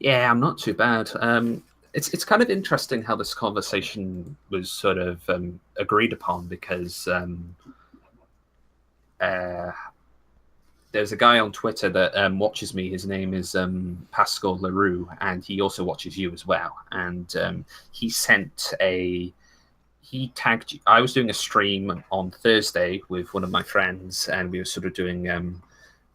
Yeah, I'm not too bad. It's kind of interesting how this conversation was sort of agreed upon because uh, there's a guy on Twitter that watches me. His name is Pascal Leroux, and he also watches you as well. And he sent a he tagged you. I was doing a stream on Thursday with one of my friends, and we were sort of doing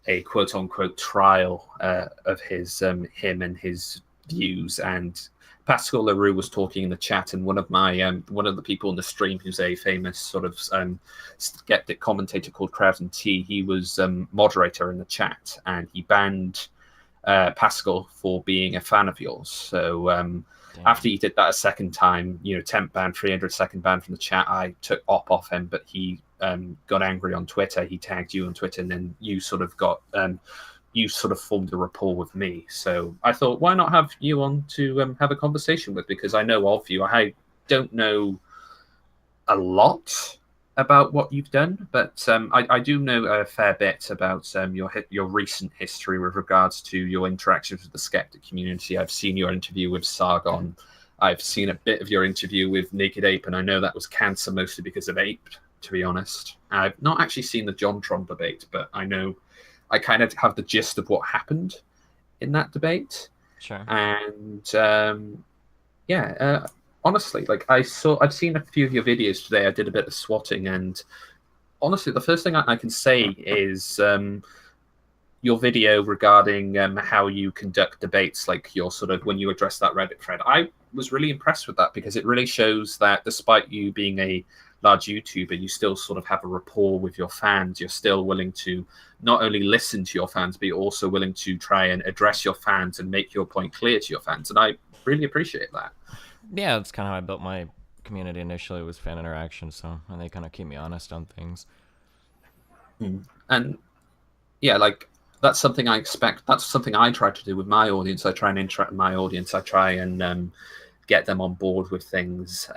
a quote unquote trial of him and his views. And Pascal Leroux was talking in the chat, and one of the people in the stream, who's a famous sort of skeptic commentator called Crowden T, he was moderator in the chat, and he banned Pascal for being a fan of yours. So Damn. after he did that a second time, temp ban, 300-second ban from the chat, I took off him, but he got angry on Twitter. He tagged you on Twitter, and then you sort of formed a rapport with me. So I thought, why not have you on to have a conversation with? Because I know of you. I don't know a lot about what you've done, but I do know a fair bit about your recent history with regards to your interactions with the skeptic community. I've seen your interview with Sargon. I've seen a bit of your interview with Naked Ape, and I know that was cancer mostly because of Ape, to be honest. I've not actually seen the JonTron debate, but I know I kind of have the gist of what happened in that debate. Sure. And yeah, honestly, like I've seen a few of your videos today. I did a bit of swatting, and honestly, the first thing I can say is your video regarding how you conduct debates, like your sort of when you address that Reddit thread. I was really impressed with that because it really shows that despite you being a large YouTuber, you still sort of have a rapport with your fans. You're still willing to not only listen to your fans, but you're also willing to try and address your fans and make your point clear to your fans. And I really appreciate that. Yeah, that's kind of how I built my community initially, was fan interaction. So, and they kind of keep me honest on things. Mm. And yeah, like that's something I expect. That's something I try to do with my audience. I try and interact with my audience. I try and get them on board with things.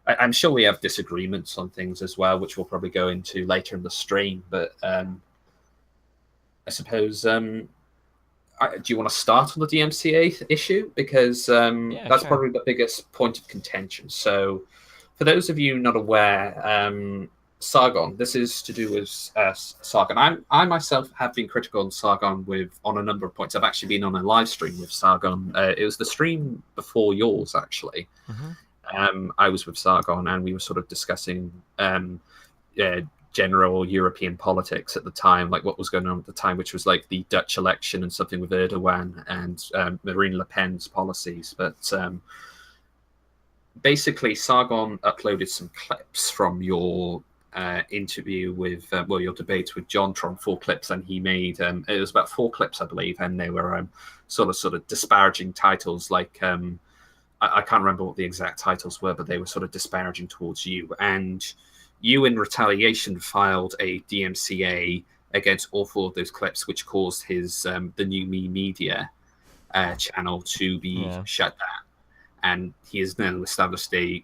I'm sure we have disagreements on things as well, which we'll probably go into later in the stream. But I suppose, do you want to start on the DMCA issue? Because Yeah, that's sure. probably the biggest point of contention. So, for those of you not aware, Sargon. This is to do with Sargon. I myself have been critical on Sargon on a number of points. I've actually been on a live stream with Sargon. It was the stream before yours, actually. Mm-hmm. I was with Sargon, and we were sort of discussing general European politics at the time, like what was going on at the time, which was like the Dutch election and something with Erdogan and Marine Le Pen's policies. But basically, Sargon uploaded some clips from your interview with, your debate with JonTron, 4 clips, and he made it was about 4 clips, I believe, and they were sort of disparaging titles like. I can't remember what the exact titles were, but they were sort of disparaging towards you. And you, in retaliation, filed a DMCA against all 4 of those clips, which caused his the New Me Media channel to be Yeah. shut down. And he has now established a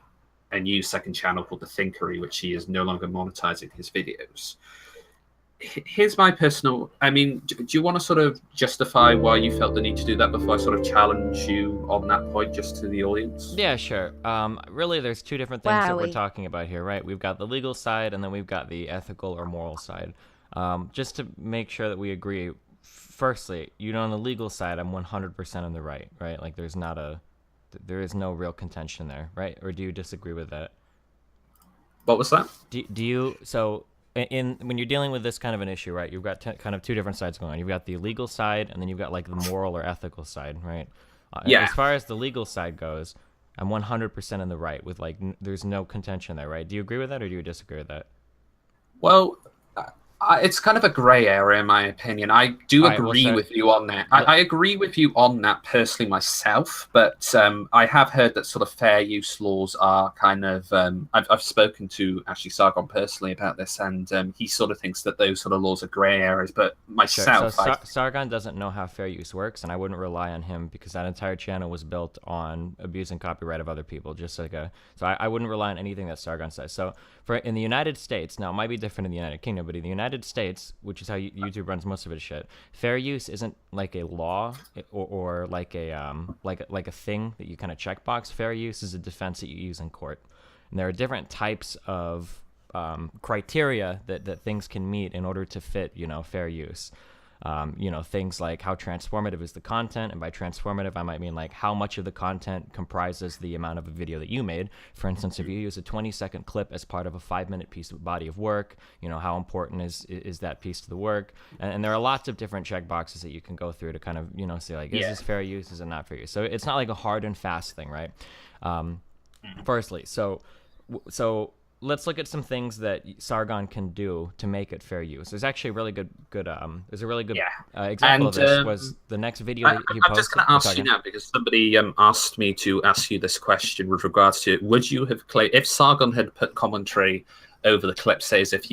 new second channel called The Thinkery, which he is no longer monetizing his videos. Here's my personal. I mean, do you want to sort of justify why you felt the need to do that before I sort of challenge you on that point, just to the audience? Yeah, sure. Really, there's two different things that we're Wowie. talking about here, right? We've got the legal side, and then we've got the ethical or moral side. Just to make sure that we agree, firstly, on the legal side, I'm 100% on the right? Like, there is no real contention there, right? Or do you disagree with that? What was that? Do you so in when you're dealing with this kind of an issue, right? You've got kind of two different sides going on. You've got the legal side, and then you've got like the moral or ethical side, right? Yeah. As far as the legal side goes, I'm 100% in the right with like there's no contention there, right? Do you agree with that, or do you disagree with that? Well, it's kind of a grey area, in my opinion. I do All right, we'll agree start. with you on that. Let, I agree with you on that personally myself, but I have heard that sort of fair use laws are kind of. I've spoken to actually Sargon personally about this, and he sort of thinks that those sort of laws are grey areas. But Sure. So myself, I Sargon doesn't know how fair use works, and I wouldn't rely on him because that entire channel was built on abusing copyright of other people. So I wouldn't rely on anything that Sargon says. So for in the United States, now it might be different in the United Kingdom, but in the United United States, which is how YouTube runs most of its shit, fair use isn't like a law or like a thing that you kind of checkbox. Fair use is a defense that you use in court, and there are different types of criteria that things can meet in order to fit, fair use. Things like how transformative is the content, and by transformative I might mean like how much of the content comprises the amount of a video that you made. For instance, if you use a 20-second clip as part of a 5-minute piece of body of work, how important is that piece to the work? And there are lots of different checkboxes that you can go through to kind of say like, is this fair use, is it not fair use? So it's not like a hard and fast thing, right? Firstly, so let's look at some things that Sargon can do to make it fair use. There's actually a really good there's a really good example of this was the next video that he posted. I'm just going to ask you now, because somebody asked me to ask you this question with regards to, would you have claimed, if Sargon had put commentary over the clip, say as if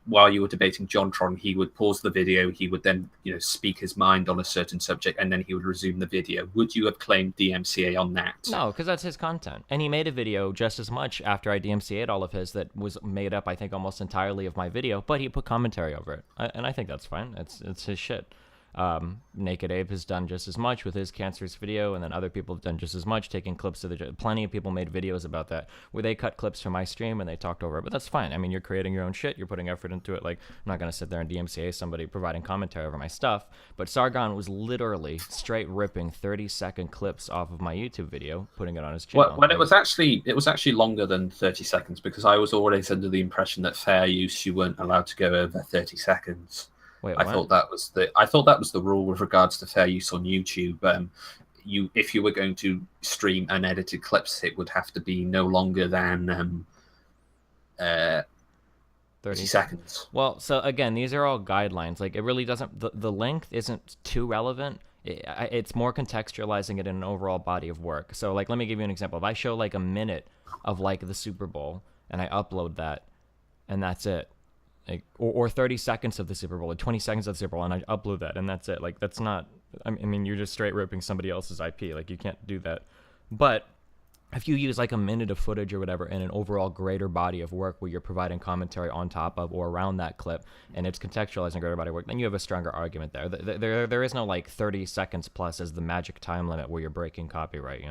while you were debating JonTron, he would pause the video, he would then speak his mind on a certain subject, and then he would resume the video. Would you have claimed DMCA on that? No, because that's his content, and he made a video just as much after I DMCA'd all of his that was made up, I think, almost entirely of my video, but he put commentary over it, and I think that's fine. It's his shit. Naked Abe has done just as much with his cancerous video, and then other people have done just as much, taking clips of plenty of people made videos about that where they cut clips from my stream and they talked over it, but that's fine. I mean, you're creating your own shit, you're putting effort into it. Like, I'm not going to sit there and DMCA somebody providing commentary over my stuff, but Sargon was literally straight ripping 30-second clips off of my YouTube video, putting it on his channel. Well, it was actually longer than 30 seconds, because I was always under the impression that fair use, you weren't allowed to go over 30 seconds. Wait, I thought that was the rule with regards to fair use on YouTube. If you were going to stream unedited clips, it would have to be no longer than 30 seconds. Well, so again, these are all guidelines. Like, it really doesn't. The length isn't too relevant. It's more contextualizing it in an overall body of work. So, like, let me give you an example. If I show like a minute of like the Super Bowl and I upload that, and that's it. Like, or 30 seconds of the Super Bowl, or 20 seconds of the Super Bowl, and I upload that, and that's it. Like, that's not, I mean, you're just straight ripping somebody else's IP. Like, you can't do that. But if you use like a minute of footage or whatever in an overall greater body of work where you're providing commentary on top of or around that clip, and it's contextualizing a greater body of work, then you have a stronger argument there. There is no like 30 seconds plus as the magic time limit where you're breaking copyright,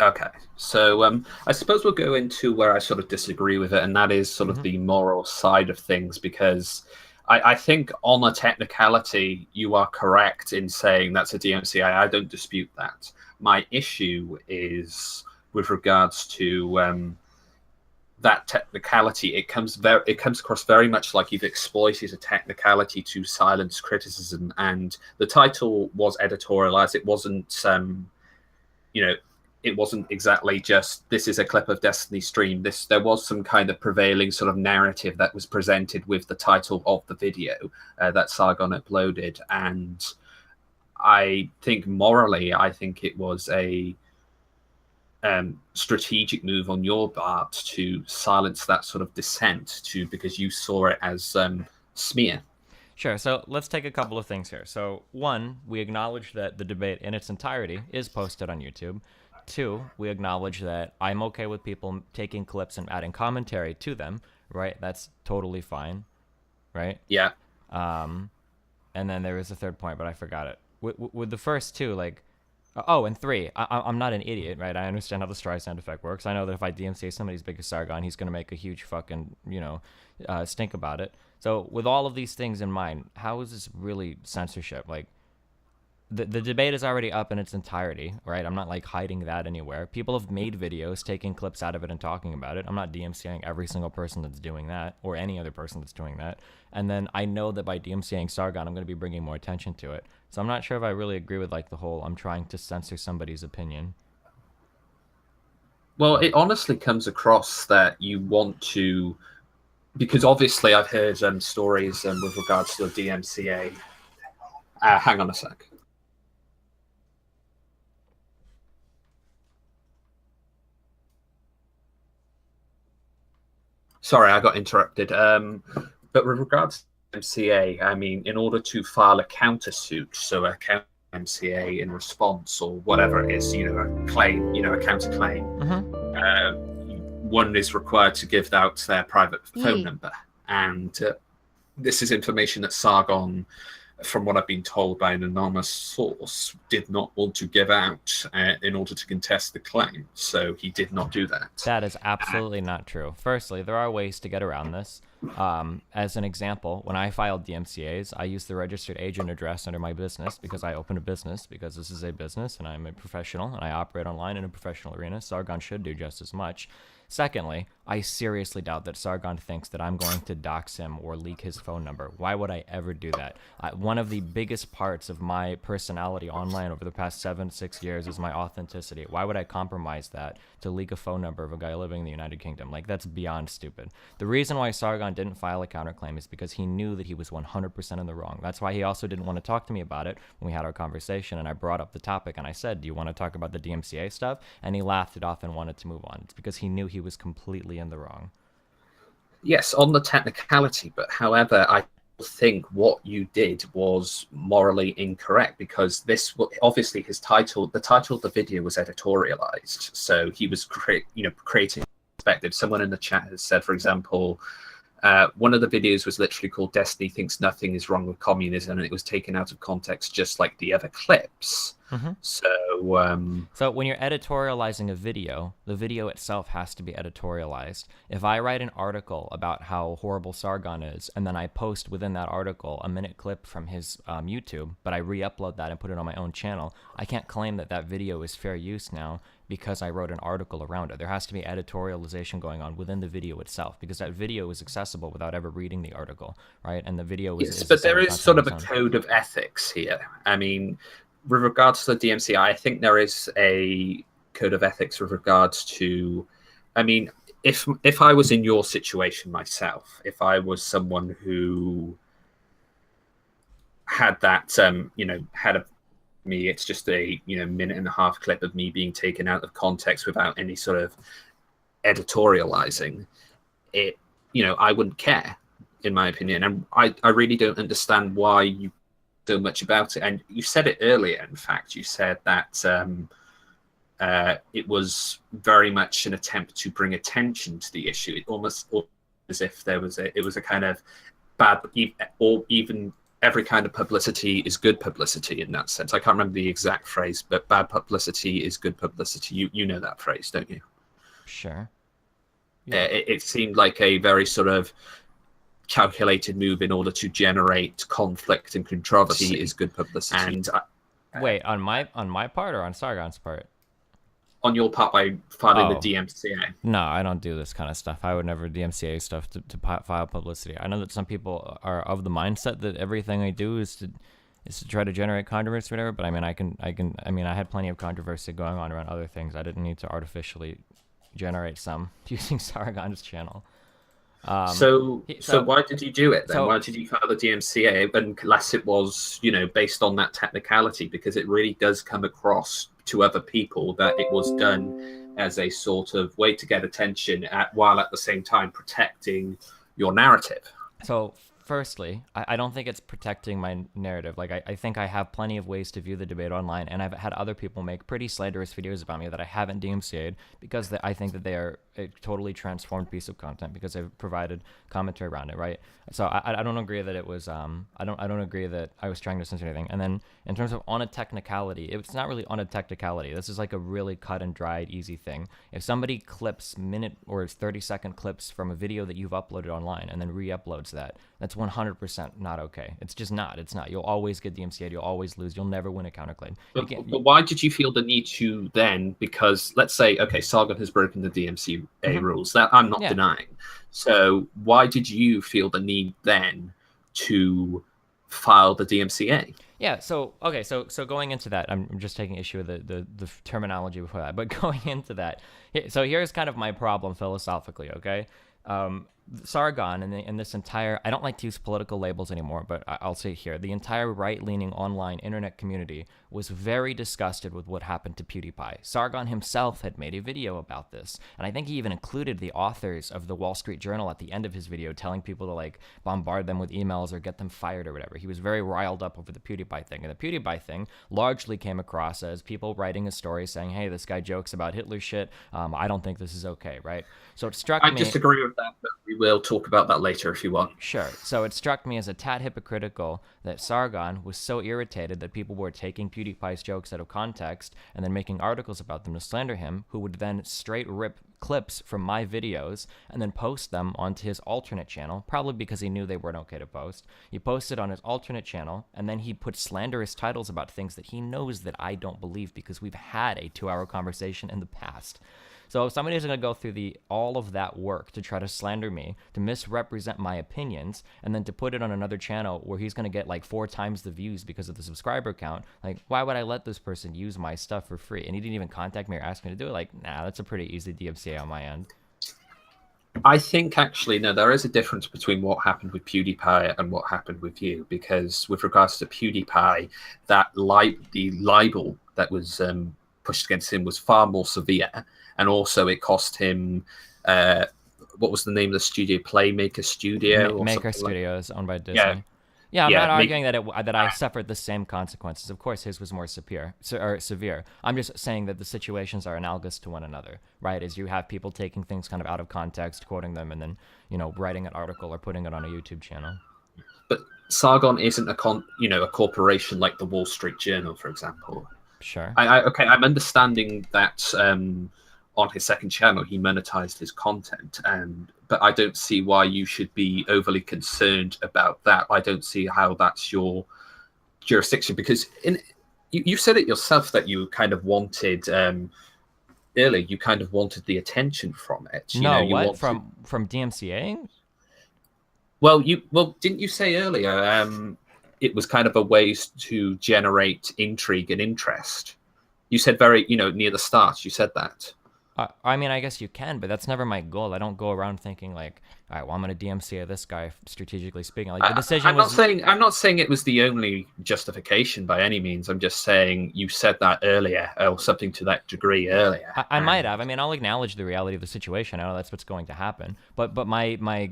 Okay, so I suppose we'll go into where I sort of disagree with it, and that is sort of the moral side of things, because I think on a technicality, you are correct in saying that's a DMCA. I don't dispute that. My issue is with regards to that technicality. It comes across very much like you've exploited a technicality to silence criticism, and the title was editorialized. It wasn't, it wasn't exactly just, this is a clip of Destiny stream. There was some kind of prevailing sort of narrative that was presented with the title of the video that Sargon uploaded. And I think morally, I think it was a strategic move on your part to silence that sort of dissent, because you saw it as smear. Sure. So let's take a couple of things here. So one, we acknowledge that the debate in its entirety is posted on YouTube. Two, we acknowledge that I'm okay with people taking clips and adding commentary to them, right? That's totally fine, right? Yeah. And then there was a third point, but I forgot it. With the first two, like, oh, and three, I'm not an idiot, right? I understand how the Streisand effect works. I know that if I DMCA somebody as big as Sargon, he's going to make a huge fucking, stink about it. So with all of these things in mind, how is this really censorship? Like, the debate is already up in its entirety, right? I'm not like hiding that anywhere. People have made videos taking clips out of it and talking about it. I'm not DMCAing every single person that's doing that, or any other person that's doing that. And then I know that by DMCAing Sargon, I'm going to be bringing more attention to it. So I'm not sure if I really agree with like the whole I'm trying to censor somebody's opinion. Well, it honestly comes across that you want to, because obviously I've heard stories with regards to the DMCA. Hang on a sec. Sorry, I got interrupted. But with regards to MCA, I mean, in order to file a countersuit, so a counter MCA in response or whatever it is, a claim, a counterclaim, one is required to give out their private phone Ye. number, and this is information that Sargon, from what I've been told by an anonymous source, did not want to give out in order to contest the claim. So he did not do that. That is absolutely not true. Firstly, there are ways to get around this. As an example, when I filed DMCAs, I used the registered agent address under my business because I opened a business, because this is a business and I'm a professional and I operate online in a professional arena. Sargon should do just as much. Secondly, I seriously doubt that Sargon thinks that I'm going to dox him or leak his phone number. Why would I ever do that? One of the biggest parts of my personality online over the past 6 years is my authenticity. Why would I compromise that to leak a phone number of a guy living in the United Kingdom? Like, that's beyond stupid. The reason why Sargon didn't file a counterclaim is because he knew that he was 100% in the wrong. That's why he also didn't want to talk to me about it when we had our conversation, and I brought up the topic and I said, do you want to talk about the DMCA stuff? And he laughed it off and wanted to move on. It's because he knew he was completely in the wrong. Yes, on the technicality, but however, I think what you did was morally incorrect, because this obviously the title of the video was editorialized, so he was creating perspective. Someone in the chat has said, for example, one of the videos was literally called "Destiny Thinks Nothing Is Wrong with Communism," and it was taken out of context just like the other clips. So when you're editorializing a video, the video itself has to be editorialized. If I write an article about how horrible Sargon is, and then I post within that article a minute clip from his YouTube, but I re-upload that and put it on my own channel, I can't claim that that video is fair use now because I wrote an article around it. There has to be editorialization going on within the video itself, because that video is accessible without ever reading the article, right? And the video is... Yes, but there is sort of a code of ethics here. I mean, with regards to the DMCA, I think there is a code of ethics with regards to, I mean, if I was in your situation myself, if I was someone who had that, it's just a, minute and a half clip of me being taken out of context without any sort of editorializing it, I wouldn't care, in my opinion. And I really don't understand why you so much about it. And you said it earlier, in fact. You said that it was very much an attempt to bring attention to the issue. It almost as if it was a kind of bad, or even every kind of publicity is good publicity in that sense. I can't remember the exact phrase, but bad publicity is good publicity. You know that phrase, don't you? Sure. Yeah. It seemed like a very sort of calculated move in order to generate conflict and controversy is good publicity. And wait, on my part or on Sargon's part? On your part, by filing the DMCA. No, I don't do this kind of stuff. I would never DMCA stuff to file publicity. I know that some people are of the mindset that everything I do is to try to generate controversy or whatever, but I mean, I had plenty of controversy going on around other things. I didn't need to artificially generate some using Sargon's channel. So why did you do it then? Why did you file the DMCA unless it was, based on that technicality? Because it really does come across to other people that it was done as a sort of way to get attention while at the same time protecting your narrative. So firstly, I don't think it's protecting my narrative. Like, I think I have plenty of ways to view the debate online, and I've had other people make pretty slanderous videos about me that I haven't DMCA'd because I think that they are a totally transformed piece of content because they've provided commentary around it, right? So I don't agree that it was I don't agree that I was trying to censor anything. And then in terms of on a technicality, it's not really on a technicality. This is like a really cut and dried easy thing. If somebody clips minute or 30-second clips from a video that you've uploaded online and then re-uploads that, that's 100% not okay. It's just not. It's not. You'll always get DMCA'd. You'll always lose. You'll never win a counterclaim. But why did you feel the need to then? Because let's say, okay, Sargon has broken the DMCA rules. That I'm not denying. So why did you feel the need then to file the DMCA? Yeah. So okay. So going into that, I'm just taking issue with the terminology before that. But going into that, so here's kind of my problem philosophically. Okay. Sargon and this entire, I don't like to use political labels anymore, but I'll say it here, the entire right-leaning online internet community was very disgusted with what happened to PewDiePie. Sargon himself had made a video about this, and I think he even included the authors of the Wall Street Journal at the end of his video, telling people to like bombard them with emails or get them fired or whatever. He was very riled up over the PewDiePie thing, and the PewDiePie thing largely came across as people writing a story saying, hey, this guy jokes about Hitler shit, I don't think this is okay, right? So it struck me... I disagree with that, but we will talk about that later if you want. Sure. So it struck me as a tad hypocritical that Sargon was so irritated that people were taking PewDiePie's jokes out of context and then making articles about them to slander him, who would then straight rip clips from my videos and then post them onto his alternate channel, probably because he knew they weren't okay to post. He posted on his alternate channel, and then he put slanderous titles about things that he knows that I don't believe because we've had a 2-hour conversation in the past. So if somebody's going to go through all of that work to try to slander me, to misrepresent my opinions, and then to put it on another channel where he's going to get like 4 times the views because of the subscriber count, like, why would I let this person use my stuff for free? And he didn't even contact me or ask me to do it. Like, nah, that's a pretty easy DMCA on my end. I think actually, no, there is a difference between what happened with PewDiePie and what happened with you, because with regards to PewDiePie, the libel that was pushed against him was far more severe. And also it cost him, what was the name of the studio? Playmaker Studio? Maker Studios, owned by Disney. Yeah, I'm not arguing that I suffered the same consequences. Of course, his was more severe. I'm just saying that the situations are analogous to one another, right? As you have people taking things kind of out of context, quoting them, and then, you know, writing an article or putting it on a YouTube channel. But Sargon isn't a corporation like the Wall Street Journal, for example. Sure. Okay, I'm understanding that on his second channel he monetized his content, but I don't see why you should be overly concerned about that. I don't see how that's your jurisdiction, because you said it yourself that you kind of wanted earlier. You kind of wanted the attention from it. From DMCA? Well, didn't you say earlier it was kind of a way to generate intrigue and interest? You said very, near the start, you said that. I mean, I guess you can, but that's never my goal. I don't go around thinking like, all right, well, I'm going to DMCA this guy, strategically speaking. Like, the decision I'm not saying it was the only justification by any means. I'm just saying you said that earlier, or something to that degree earlier. I might have. I mean, I'll acknowledge the reality of the situation. I know that's what's going to happen. But my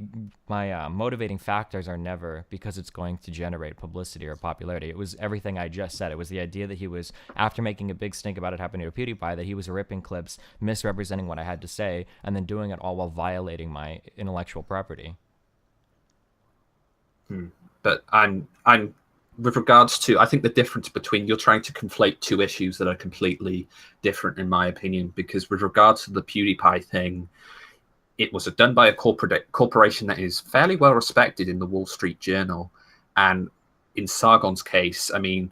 motivating factors are never because it's going to generate publicity or popularity. It was everything I just said. It was the idea that he was, after making a big stink about it happening to PewDiePie, that he was ripping clips, misrepresenting what I had to say, and then doing it all while violating my intellectual property. But I'm with regards to, I think the difference between, you're trying to conflate two issues that are completely different in my opinion, because with regards to the PewDiePie thing, it was done by a corporation that is fairly well respected in the Wall Street Journal, and in Sargon's case, I mean,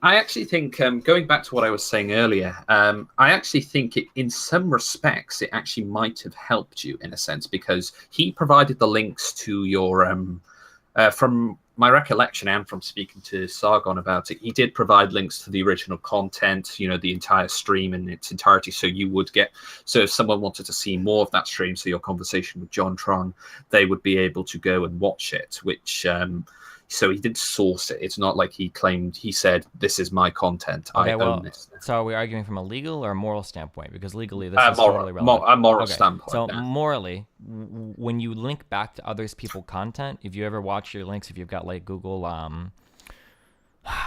I actually think, going back to what I was saying earlier, I actually think in some respects it actually might have helped you in a sense, because he provided the links to your, from my recollection and from speaking to Sargon about it, he did provide links to the original content, the entire stream in its entirety. So you would so if someone wanted to see more of that stream, so your conversation with John Tron, they would be able to go and watch it, which... So he did source it. It's not like he said, this is my content. Okay, I own this. So are we arguing from a legal or a moral standpoint? Because legally, this is totally relevant. A moral standpoint. So morally, when you link back to others people's content, if you ever watch your links, if you've got like Google,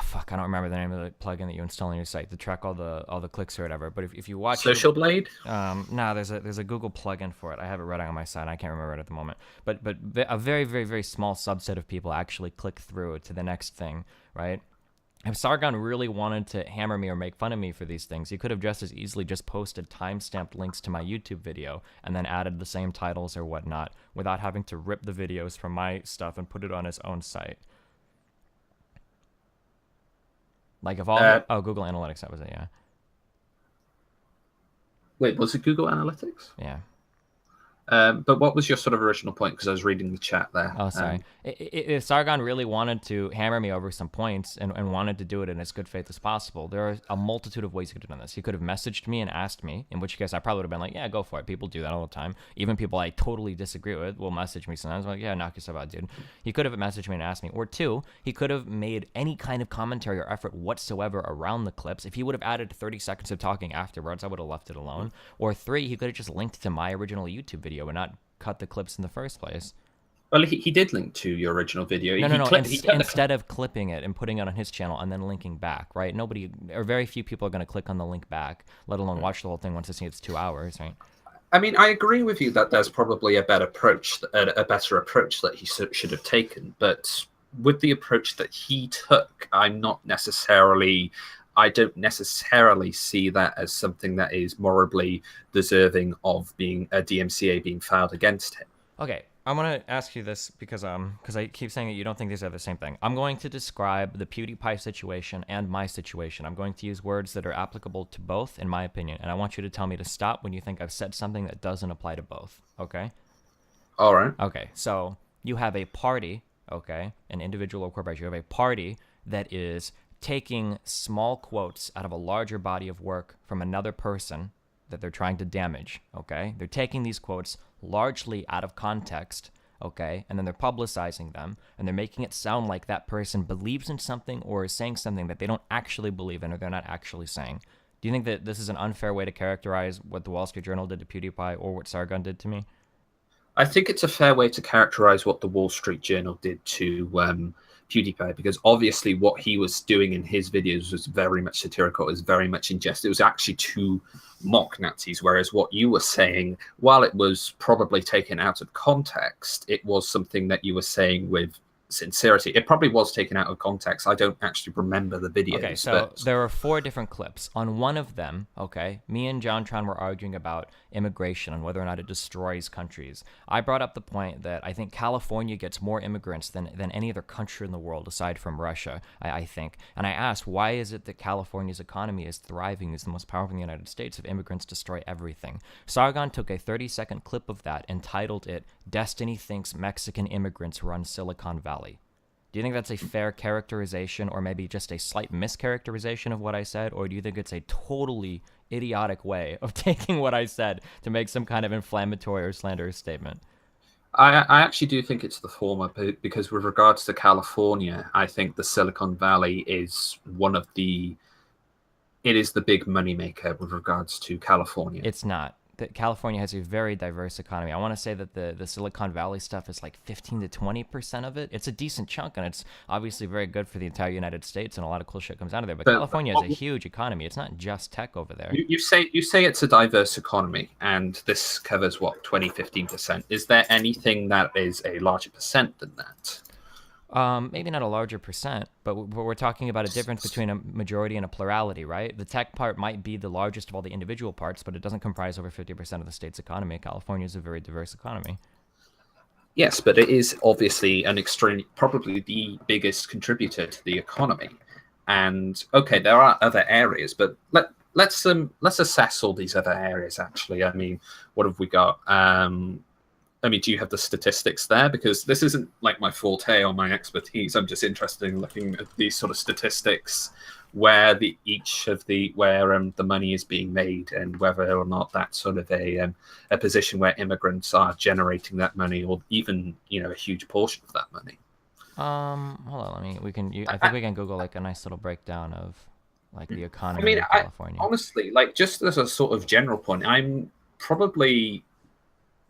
fuck, I don't remember the name of the plugin that you install on your site to track all the clicks or whatever. But if you watch Social Blade, no, there's a Google plugin for it. I have it right on my site. I can't remember it at the moment. But a very, very, very small subset of people actually click through to the next thing, right? If Sargon really wanted to hammer me or make fun of me for these things, he could have just as easily just posted timestamped links to my YouTube video and then added the same titles or whatnot without having to rip the videos from my stuff and put it on his own site. Like if all Google Analytics, that was it, yeah. Wait, was it Google Analytics? Yeah. But what was your sort of original point? Because I was reading the chat there. Oh, sorry. If Sargon really wanted to hammer me over some points and wanted to do it in as good faith as possible, there are a multitude of ways he could have done this. He could have messaged me and asked me, in which case I probably would have been like, yeah, go for it. People do that all the time. Even people I totally disagree with will message me sometimes. I'm like, yeah, knock yourself out, dude. He could have messaged me and asked me. Or two, he could have made any kind of commentary or effort whatsoever around the clips. If he would have added 30 seconds of talking afterwards, I would have left it alone. Or three, he could have just linked to my original YouTube video and not cut the clips in the first place. Well, he did link to your original video. No. Instead of clipping it and putting it on his channel and then linking back, right? Nobody or very few people are going to click on the link back, let alone watch the whole thing once they see it's 2 hours, right? I mean, I agree with you that there's probably a better approach that he should have taken. But with the approach that he took, I don't necessarily see that as something that is morally deserving of being a DMCA being filed against him. Okay, I'm going to ask you this because I keep saying that you don't think these are the same thing. I'm going to describe the PewDiePie situation and my situation. I'm going to use words that are applicable to both, in my opinion, and I want you to tell me to stop when you think I've said something that doesn't apply to both, okay? All right. Okay, so you have a party, okay, an individual or corporation. You have a party that is taking small quotes out of a larger body of work from another person that they're trying to damage, okay? They're taking these quotes largely out of context, okay? And then they're publicizing them, and they're making it sound like that person believes in something or is saying something that they don't actually believe in or they're not actually saying. Do you think that this is an unfair way to characterize what the Wall Street Journal did to PewDiePie or what Sargon did to me? I think it's a fair way to characterize what the Wall Street Journal did to PewDiePie, because obviously what he was doing in his videos was very much satirical, it was very much in jest. It was actually to mock Nazis, whereas what you were saying, while it was probably taken out of context, it was something that you were saying with sincerity. It probably was taken out of context. I don't actually remember the videos. Okay, so there are 4 different clips. On one of them, okay, me and JonTron were arguing about immigration and whether or not it destroys countries. I brought up the point that I think California gets more immigrants than any other country in the world aside from Russia, I think. And I asked, why is it that California's economy is thriving, is the most powerful in the United States if immigrants destroy everything? Sargon took a 30-second clip of that and titled it, "Destiny Thinks Mexican Immigrants Run Silicon Valley." Do you think that's a fair characterization or maybe just a slight mischaracterization of what I said? Or do you think it's a totally idiotic way of taking what I said to make some kind of inflammatory or slanderous statement? I actually do think it's the former, because with regards to California, I think the Silicon Valley is it is the big moneymaker with regards to California. It's not. California has a very diverse economy. I want to say that the Silicon Valley stuff is like 15 to 20% of it. It's a decent chunk, and it's obviously very good for the entire United States, and a lot of cool shit comes out of there. But California has a huge economy. It's not just tech over there. You say it's a diverse economy, and this covers, what, 20-15%? Is there anything that is a larger percent than that? Maybe not a larger percent, but we're talking about a difference between a majority and a plurality, right? The tech part might be the largest of all the individual parts, but it doesn't comprise over 50% of the state's economy. California is a very diverse economy. Yes, but it is obviously probably the biggest contributor to the economy. And okay, there are other areas, but let's assess all these other areas. Actually, I mean, what have we got? I mean, do you have the statistics there? Because this isn't like my forte or my expertise. I'm just interested in looking at these sort of statistics where the money is being made and whether or not that's sort of a position where immigrants are generating that money, or even, you know, a huge portion of that money. Hold on, I think we can Google like a nice little breakdown of like the economy. I mean, in California. Honestly, like, just as a sort of general point, I'm probably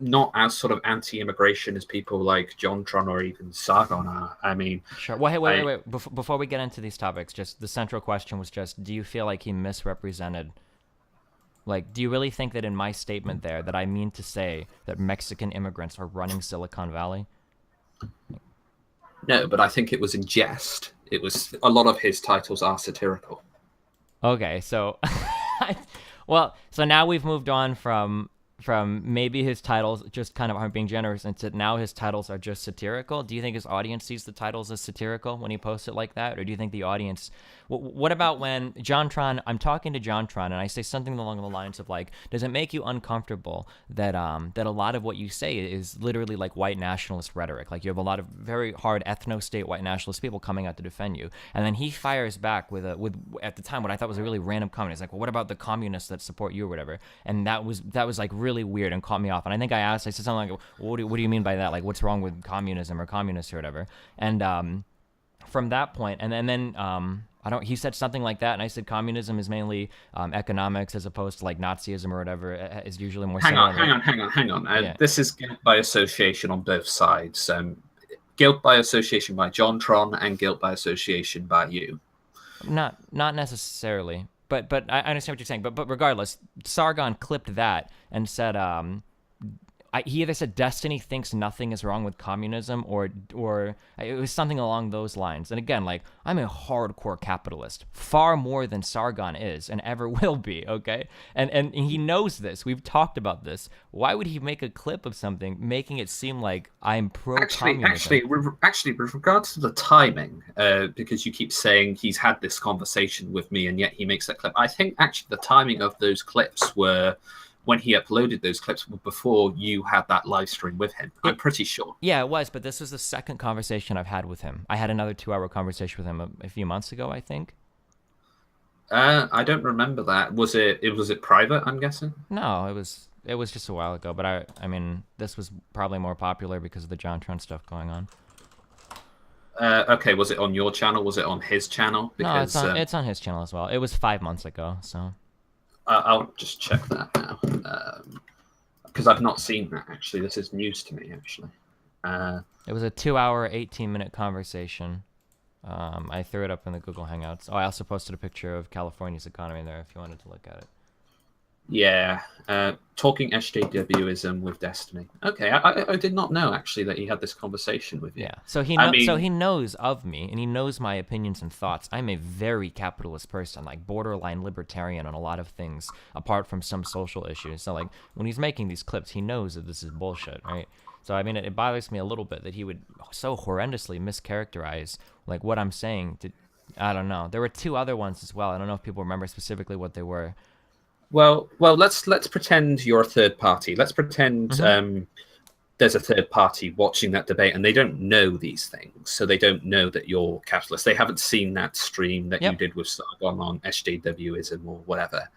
not as sort of anti-immigration as people like JonTron or even Sargon are. I mean, sure. Well, hey, wait. Before we get into these topics, just the central question was just, do you feel like he misrepresented? Like, do you really think that in my statement there that I mean to say that Mexican immigrants are running Silicon Valley? No, but I think it was in jest. It was, a lot of his titles are satirical. Okay, so, well, so now we've moved on from from maybe his titles just kind of aren't being generous, and to now his titles are just satirical. Do you think his audience sees the titles as satirical when he posts it like that, or do you think the audience? What about when JonTron? I'm talking to JonTron, and I say something along the lines of like, does it make you uncomfortable that that a lot of what you say is literally like white nationalist rhetoric? Like you have a lot of very hard ethno-state white nationalist people coming out to defend you, and then he fires back with at the time what I thought was a really random comment. He's like, well, what about the communists that support you or whatever? And that was like really weird and caught me off. And I think I said something like, what do you mean by that? Like, what's wrong with communism or communists or whatever? And from that point, and then he said something like that, and I said communism is mainly economics as opposed to like Nazism or whatever. Is usually more. Hang on. Yeah. This is guilt by association on both sides. Guilt by association by JonTron and guilt by association by you. Not necessarily. But I understand what you're saying. But regardless, Sargon clipped that and said he either said Destiny thinks nothing is wrong with communism, or it was something along those lines. And again, like, I'm a hardcore capitalist, far more than Sargon is and ever will be, okay? And he knows this. We've talked about this. Why would he make a clip of something making it seem like I'm pro-communism? Actually, with regards to the timing, because you keep saying he's had this conversation with me and yet he makes that clip, I think actually the timing of those clips were when he uploaded those clips before you had that live stream with him. I'm pretty sure. Yeah, it was, but this was the second conversation I've had with him. I had another 2-hour conversation with him a few months ago, I think. I don't remember that. Was it private, I'm guessing? No, it was just a while ago, but I mean, this was probably more popular because of the JonTron stuff going on. Okay, was it on your channel? Was it on his channel? Because, no, it's on his channel as well. It was 5 months ago, so... I'll just check that now, because I've not seen that, actually. This is news to me, actually. It was a 2-hour, 18-minute conversation. I threw it up in the Google Hangouts. Oh, I also posted a picture of California's economy there if you wanted to look at it. Yeah, talking SJWism with Destiny. Okay, I did not know, actually, that he had this conversation with you. Yeah, so he knows of me, and he knows my opinions and thoughts. I'm a very capitalist person, like borderline libertarian on a lot of things, apart from some social issues. So, like, when he's making these clips, he knows that this is bullshit, right? So, I mean, it bothers me a little bit that he would so horrendously mischaracterize, like, what I'm saying. I don't know. There were 2 other ones as well. I don't know if people remember specifically what they were. Well, let's pretend you're a third party. Let's pretend there's a third party watching that debate, and they don't know these things, so they don't know that you're capitalist. They haven't seen that stream that you did with Sargon on SJWism or whatever.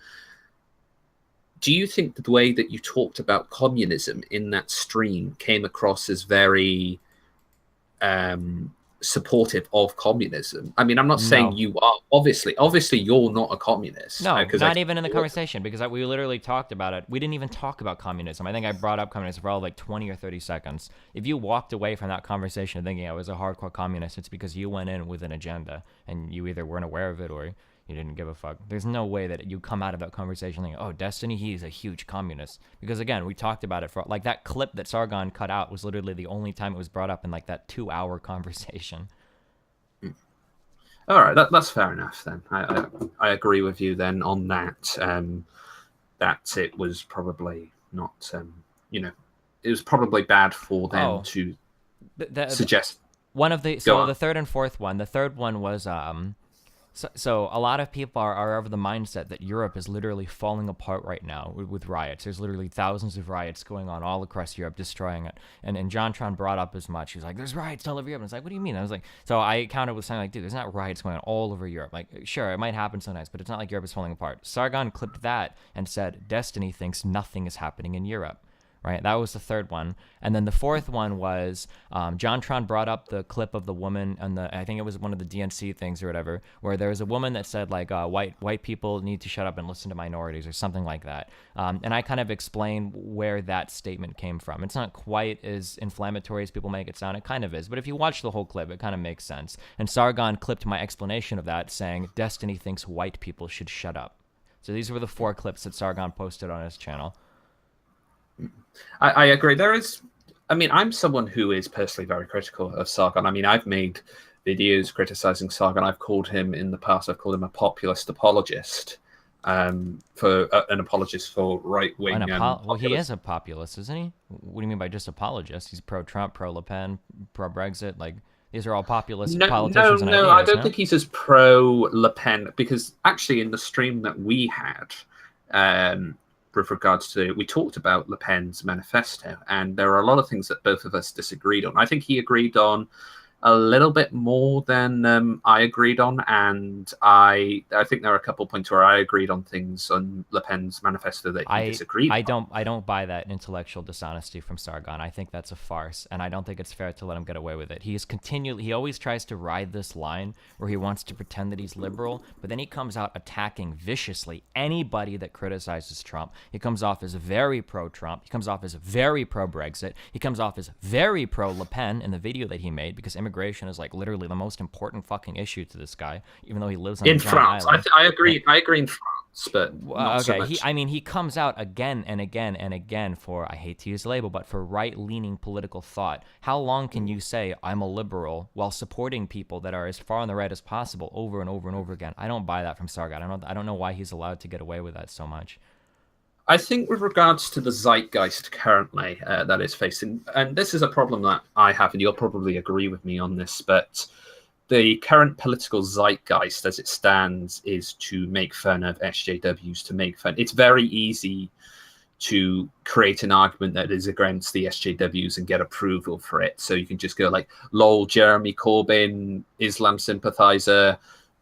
Do you think that the way that you talked about communism in that stream came across as very supportive of communism? I mean, I'm not saying you are. Obviously, you're not a communist. No, not even in the conversation, because we literally talked about it. We didn't even talk about communism. I think I brought up communism for all like 20 or 30 seconds. If you walked away from that conversation thinking I was a hardcore communist, it's because you went in with an agenda, and you either weren't aware of it or you didn't give a fuck. There's no way that you come out of that conversation thinking, oh, Destiny, he's a huge communist. Because again, we talked about it for like that clip that Sargon cut out was literally the only time it was brought up in like that 2-hour conversation. All right, that's fair enough then. I agree with you then on that. That it was probably not, it was probably bad for them to suggest. One of the the third and fourth one. The third one was So a lot of people are of the mindset that Europe is literally falling apart right now with riots. There's literally thousands of riots going on all across Europe, destroying it. And JonTron brought up as much. He was like, there's riots all over Europe. And it's like, what do you mean? I was like, so I countered with something like, dude, there's not riots going on all over Europe. Like, sure, it might happen sometimes, but it's not like Europe is falling apart. Sargon clipped that and said, Destiny thinks nothing is happening in Europe. Right, that was the third one, and then the fourth one was JonTron brought up the clip of the woman, and I think it was one of the DNC things or whatever, where there was a woman that said like white people need to shut up and listen to minorities or something like that, and I kind of explained where that statement came from. It's not quite as inflammatory as people make it sound. It kind of is, but if you watch the whole clip, it kind of makes sense. And Sargon clipped my explanation of that, saying Destiny thinks white people should shut up. So these were the 4 clips that Sargon posted on his channel. I agree. I'm someone who is personally very critical of Sargon. I mean, I've made videos criticizing Sargon. I've called him in the past, I've called him a populist apologist. for an apologist for right wing. Well, he is a populist, isn't he? What do you mean by just apologist? He's pro-Trump, pro-Le Pen, pro-Brexit. Like, these are all populist politicians and ideas. I don't think he's as pro Le Pen, because actually in the stream that we had, with regards to, we talked about Le Pen's manifesto, and there are a lot of things that both of us disagreed on. I think he agreed on a little bit more than I agreed on, and I think there are a couple of points where I agreed on things on Le Pen's manifesto that he disagreed on. I don't buy that intellectual dishonesty from Sargon. I think that's a farce, and I don't think it's fair to let him get away with it. He always tries to ride this line where he wants to pretend that he's liberal, but then he comes out attacking viciously anybody that criticizes Trump. He comes off as very pro-Trump. He comes off as very pro-Brexit. He comes off as very pro-Le Pen in the video that he made, because immigration is like literally the most important fucking issue to this guy, even though he lives on in France. I agree in France, but not okay. So much. He comes out again and again and again for, I hate to use the label, but for right-leaning political thought. How long can you say I'm a liberal while supporting people that are as far on the right as possible over and over and over again? I don't buy that from Sargon. I don't know why he's allowed to get away with that so much. I think with regards to the zeitgeist currently that is facing, and this is a problem that I have, and you'll probably agree with me on this, but the current political zeitgeist as it stands is to make fun of SJWs, to make fun. It's very easy to create an argument that is against the SJWs and get approval for it. So you can just go like, lol, Jeremy Corbyn, Islam sympathizer,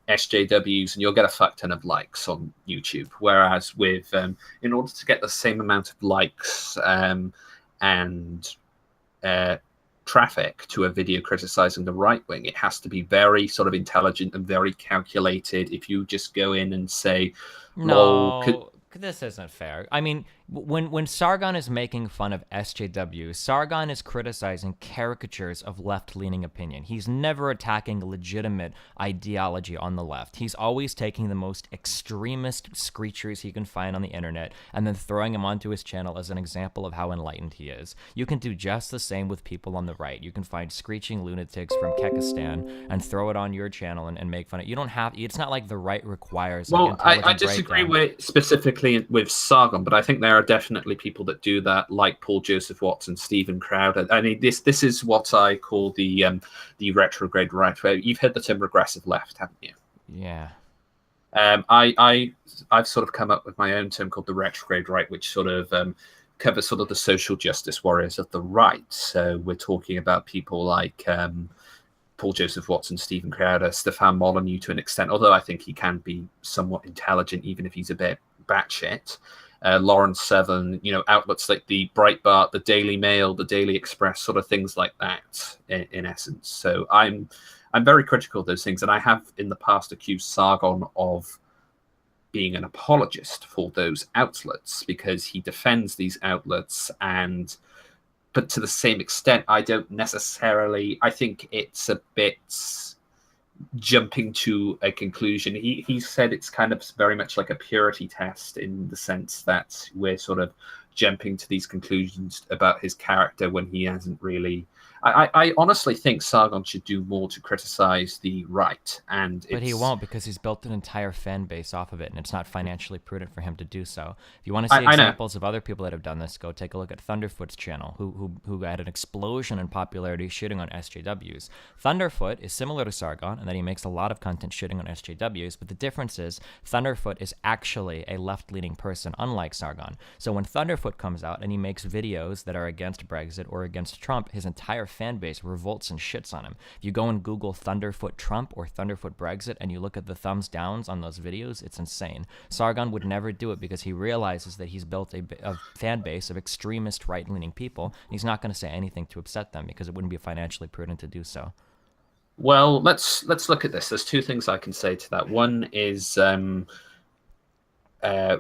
SJWs, and you'll get a fuck ton of likes on YouTube. Whereas with in order to get the same amount of likes and traffic to a video criticizing the right wing, it has to be very sort of intelligent and very calculated. If you just go in and say, no, this isn't fair. I mean, when Sargon is making fun of SJW, Sargon is criticizing caricatures of left-leaning opinion. He's never attacking legitimate ideology on the left. He's always taking the most extremist screechers he can find on the internet and then throwing them onto his channel as an example of how enlightened he is. You can do just the same with people on the right. You can find screeching lunatics from Kekistan and throw it on your channel and make fun of it. You don't have, it's not like the right requires. Well, I disagree with specifically with Sargon, but I think there are definitely people that do that, like Paul Joseph Watson, Stephen Crowder. I mean, this is what I call the retrograde right. Where you've heard the term regressive left, haven't you? Yeah. I've sort of come up with my own term called the retrograde right, which sort of covers sort of the social justice warriors of the right. So we're talking about people like Paul Joseph Watson, Stephen Crowder, Stefan Molyneux to an extent, although I think he can be somewhat intelligent, even if he's a bit batshit. Lawrence Southern, outlets like the Breitbart, the Daily Mail, the Daily Express, sort of things like that, in essence. So I'm very critical of those things, and I have in the past accused Sargon of being an apologist for those outlets because he defends these outlets, but to the same extent, I don't necessarily. I think it's a bit jumping to a conclusion. He said it's kind of very much like a purity test in the sense that we're sort of jumping to these conclusions about his character when he hasn't really. I honestly think Sargon should do more to criticize the right, but he won't, because he's built an entire fan base off of it, and it's not financially prudent for him to do so. If you want to see examples of other people that have done this, go take a look at Thunderfoot's channel, who had an explosion in popularity shitting on SJWs. Thunderfoot is similar to Sargon in that he makes a lot of content shitting on SJWs, but the difference is Thunderfoot is actually a left-leaning person, unlike Sargon. So when Thunderfoot comes out and he makes videos that are against Brexit or against Trump, his entire fan base revolts and shits on him. If you go and Google Thunderfoot Trump or Thunderfoot Brexit and you look at the thumbs downs on those videos, it's insane. Sargon would never do it because he realizes that he's built a fan base of extremist right-leaning people, and he's not going to say anything to upset them because it wouldn't be financially prudent to do so. Well, let's look at this. There's two things I can say to that. One is with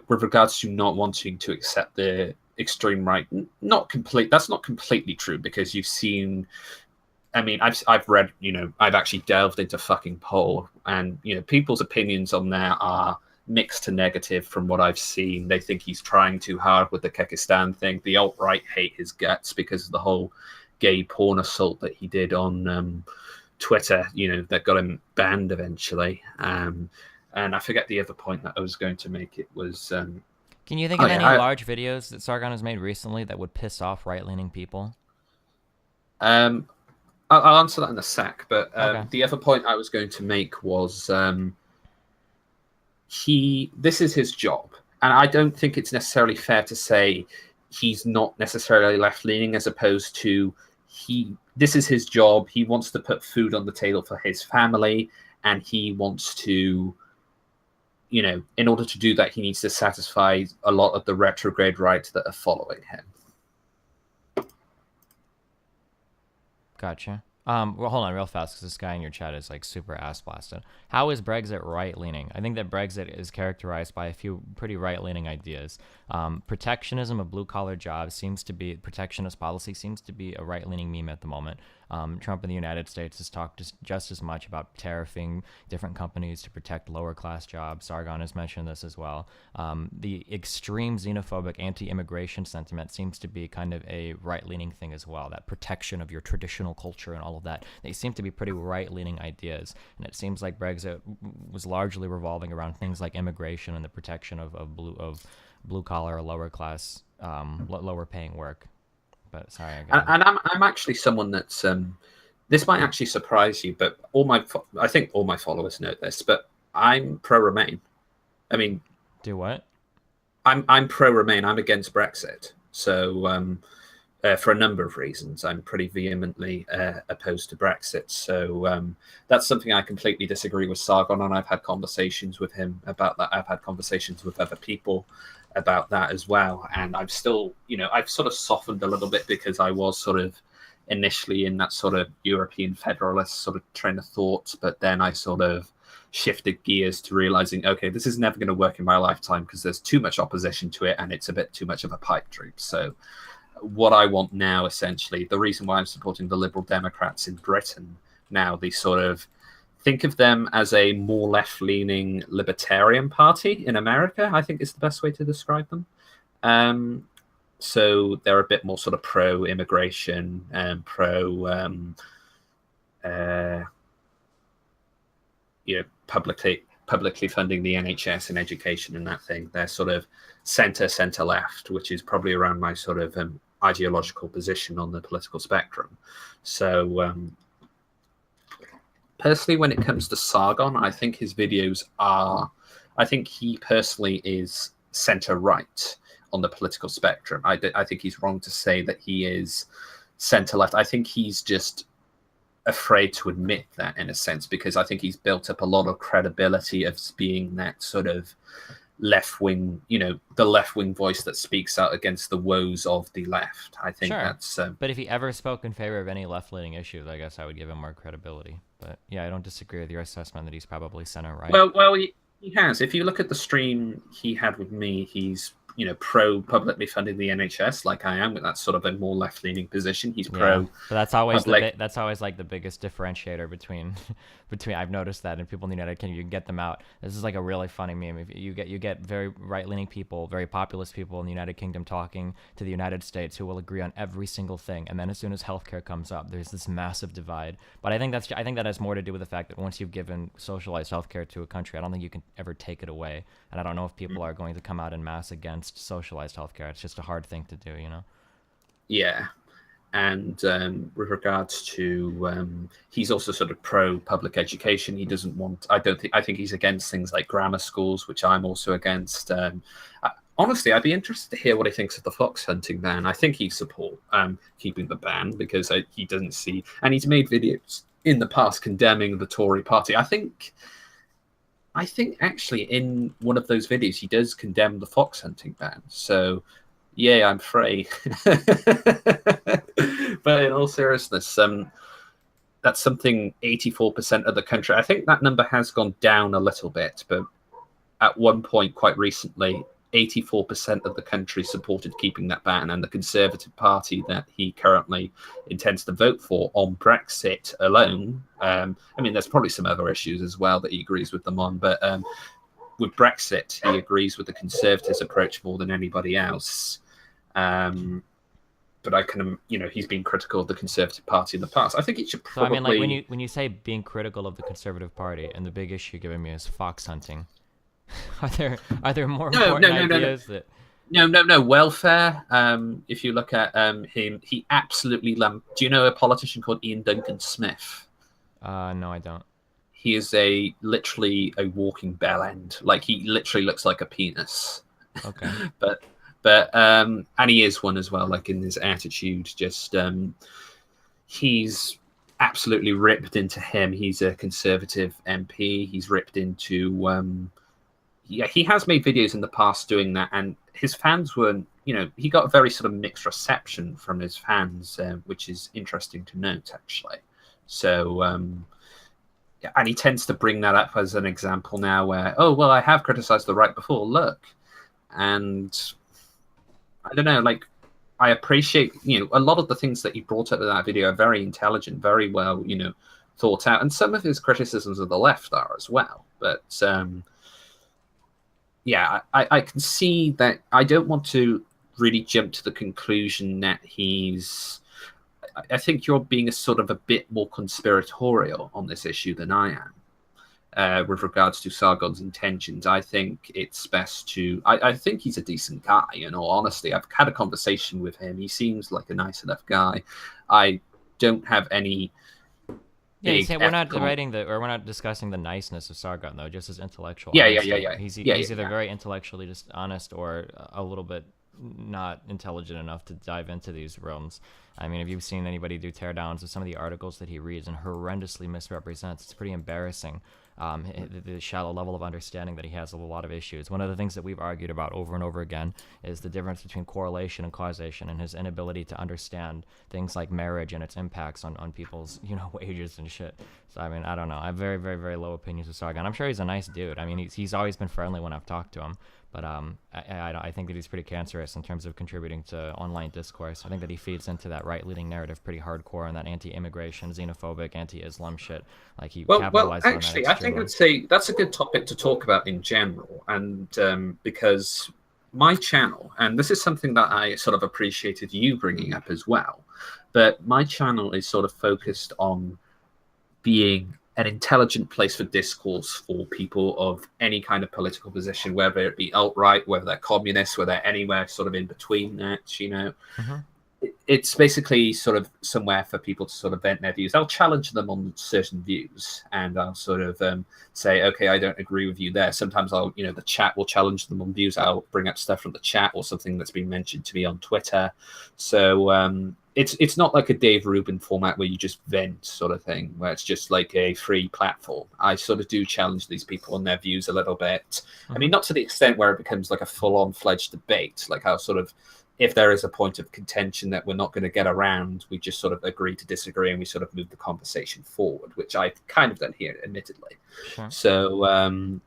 regards to not wanting to accept the extreme right, that's not completely true, because you've seen, I mean, I've read, I've actually delved into fucking Poll, and people's opinions on there are mixed to negative from what I've seen. They think he's trying too hard with the Kekistan thing. The alt-right hate his guts because of the whole gay porn assault that he did on Twitter, that got him banned eventually. And I forget the other point that I was going to make. It was. Can you think of any large videos that Sargon has made recently that would piss off right-leaning people? I'll answer that in a sec. But Okay. the other point I was going to make was this is his job, and I don't think it's necessarily fair to say he's not necessarily left-leaning, as opposed to this is his job. He wants to put food on the table for his family, and he wants to, in order to do that, he needs to satisfy a lot of the retrograde rights that are following him. Gotcha. Well, hold on real fast, because this guy in your chat is like super ass blasted. How is Brexit right-leaning? I think that Brexit is characterized by a few pretty right-leaning ideas. Protectionism of blue-collar jobs protectionist policy seems to be a right-leaning meme at the moment. Trump in the United States has talked just as much about tariffing different companies to protect lower-class jobs. Sargon has mentioned this as well. The extreme xenophobic anti-immigration sentiment seems to be kind of a right-leaning thing as well, that protection of your traditional culture and all of that. They seem to be pretty right-leaning ideas, and it seems like Brexit was largely revolving around things like immigration and the protection of blue-collar or lower-class, lower-paying work. But sorry, and I'm actually someone that's this might actually surprise you, but I think all my followers know this, but I'm pro-Remain. I mean, do what? I'm pro-Remain. I'm against Brexit. So for a number of reasons, I'm pretty vehemently opposed to Brexit. So that's something I completely disagree with Sargon on. I've had conversations with him about that. I've had conversations with other people about that as well. And I've still, I've sort of softened a little bit, because I was sort of initially in that sort of European federalist sort of train of thought. But then I sort of shifted gears to realizing, okay, this is never going to work in my lifetime, because there's too much opposition to it and it's a bit too much of a pipe dream. So what I want now, essentially, the reason why I'm supporting the Liberal Democrats in Britain now, they sort of think of them as a more left-leaning libertarian party in America, I think is the best way to describe them. So they're a bit more sort of pro-immigration and publicly funding the NHS and education and that thing. They're sort of center-left, which is probably around my sort of ideological position on the political spectrum. So personally, when it comes to Sargon, I think his videos I think he personally is center-right on the political spectrum. I think he's wrong to say that he is center-left. I think he's just afraid to admit that, in a sense, because I think he's built up a lot of credibility of being that sort of left-wing, the left-wing voice that speaks out against the woes of the left. I think that's... But if he ever spoke in favor of any left-leaning issues, I guess I would give him more credibility. But yeah, I don't disagree with your assessment that he's probably center-right. Well, he has. If you look at the stream he had with me, he's pro publicly funding the NHS, like I am, with that sort of a more left-leaning position. He's pro. But that's always that's always like the biggest differentiator between I've noticed that in people in the United Kingdom. You can get them out. This is like a really funny meme. If you get very right-leaning people, very populist people in the United Kingdom talking to the United States who will agree on every single thing, and then as soon as healthcare comes up, there's this massive divide. But I think that has more to do with the fact that once you've given socialized healthcare to a country, I don't think you can ever take it away. And I don't know if people are going to come out en masse against socialized healthcare. It's just a hard thing to do, Yeah. And with regards to, he's also sort of pro public education. He doesn't want, I think he's against things like grammar schools, which I'm also against. Honestly, I'd be interested to hear what he thinks of the fox hunting ban. I think he'd support keeping the ban, because he doesn't see, and he's made videos in the past condemning the Tory party. I think actually in one of those videos he does condemn the fox hunting ban. So yeah, I'm afraid. But in all seriousness, that's something 84% of the country. I think that number has gone down a little bit, but at one point quite recently, 84% of the country supported keeping that ban, and the Conservative Party that he currently intends to vote for on Brexit alone. I mean, there's probably some other issues as well that he agrees with them on, but with Brexit, he agrees with the Conservatives' approach more than anybody else. but I can, he's been critical of the Conservative Party in the past. I think it should So I probably. mean, like when you say being critical of the Conservative Party, and the big issue giving me is fox hunting, are there more No, important no, no, no, no. ideas that? No. Welfare. If you look at him, he absolutely. Do you know a politician called Ian Duncan Smith? No, I don't. He is literally a walking bell end. Like, he literally looks like a penis. Okay. and he is one as well. Like, in his attitude, just he's absolutely ripped into him. He's a Conservative MP. He's ripped into. He has made videos in the past doing that, and his fans weren't. He got a very sort of mixed reception from his fans, which is interesting to note, actually. So. And he tends to bring that up as an example now where, oh, well, I have criticized the right before, look. And I don't know, like, I appreciate, a lot of the things that he brought up in that video are very intelligent, very well, thought out. And some of his criticisms of the left are as well. But, I can see that. I don't want to really jump to the conclusion that I think you're being a bit more conspiratorial on this issue than I am with regards to Sargon's intentions. I think it's best to. I think he's a decent guy, in all honesty. I've had a conversation with him. He seems like a nice enough guy. I don't have any. Yeah, we're not discussing the niceness of Sargon though, just his intellectual. Yeah. He's either very intellectually dishonest or a little bit not intelligent enough to dive into these realms. I mean, if you've seen anybody do teardowns of some of the articles that he reads and horrendously misrepresents, it's pretty embarrassing. The shallow level of understanding that he has of a lot of issues. One of the things that we've argued about over and over again is the difference between correlation and causation, and his inability to understand things like marriage and its impacts on people's wages and shit. So I mean, I don't know. I have very, very, very low opinions of Sargon. I'm sure he's a nice dude. I mean, he's always been friendly when I've talked to him. But I think that he's pretty cancerous in terms of contributing to online discourse. I think that he feeds into that right-leaning narrative pretty hardcore, and that anti-immigration, xenophobic, anti-Islam shit. Like, he capitalized on that. Actually, I think I'd say that's a good topic to talk about in general, and because my channel, and this is something that I sort of appreciated you bringing up as well, but my channel is sort of focused on being an intelligent place for discourse for people of any kind of political position, whether it be alt-right, whether they're communists, whether they're anywhere sort of in between that, Mm-hmm. It's basically sort of somewhere for people to sort of vent their views. I'll challenge them on certain views, and I'll sort of say, okay, I don't agree with you there. Sometimes I'll, the chat will challenge them on views. I'll bring up stuff from the chat or something that's been mentioned to me on Twitter. So it's not like a Dave Rubin format where you just vent sort of thing, where it's just like a free platform. I sort of do challenge these people on their views a little bit. Mm-hmm. I mean, not to the extent where it becomes like a full-on fledged debate, like how sort of, if there is a point of contention that we're not going to get around, we just sort of agree to disagree and we sort of move the conversation forward, which I've kind of done here, admittedly. Sure. So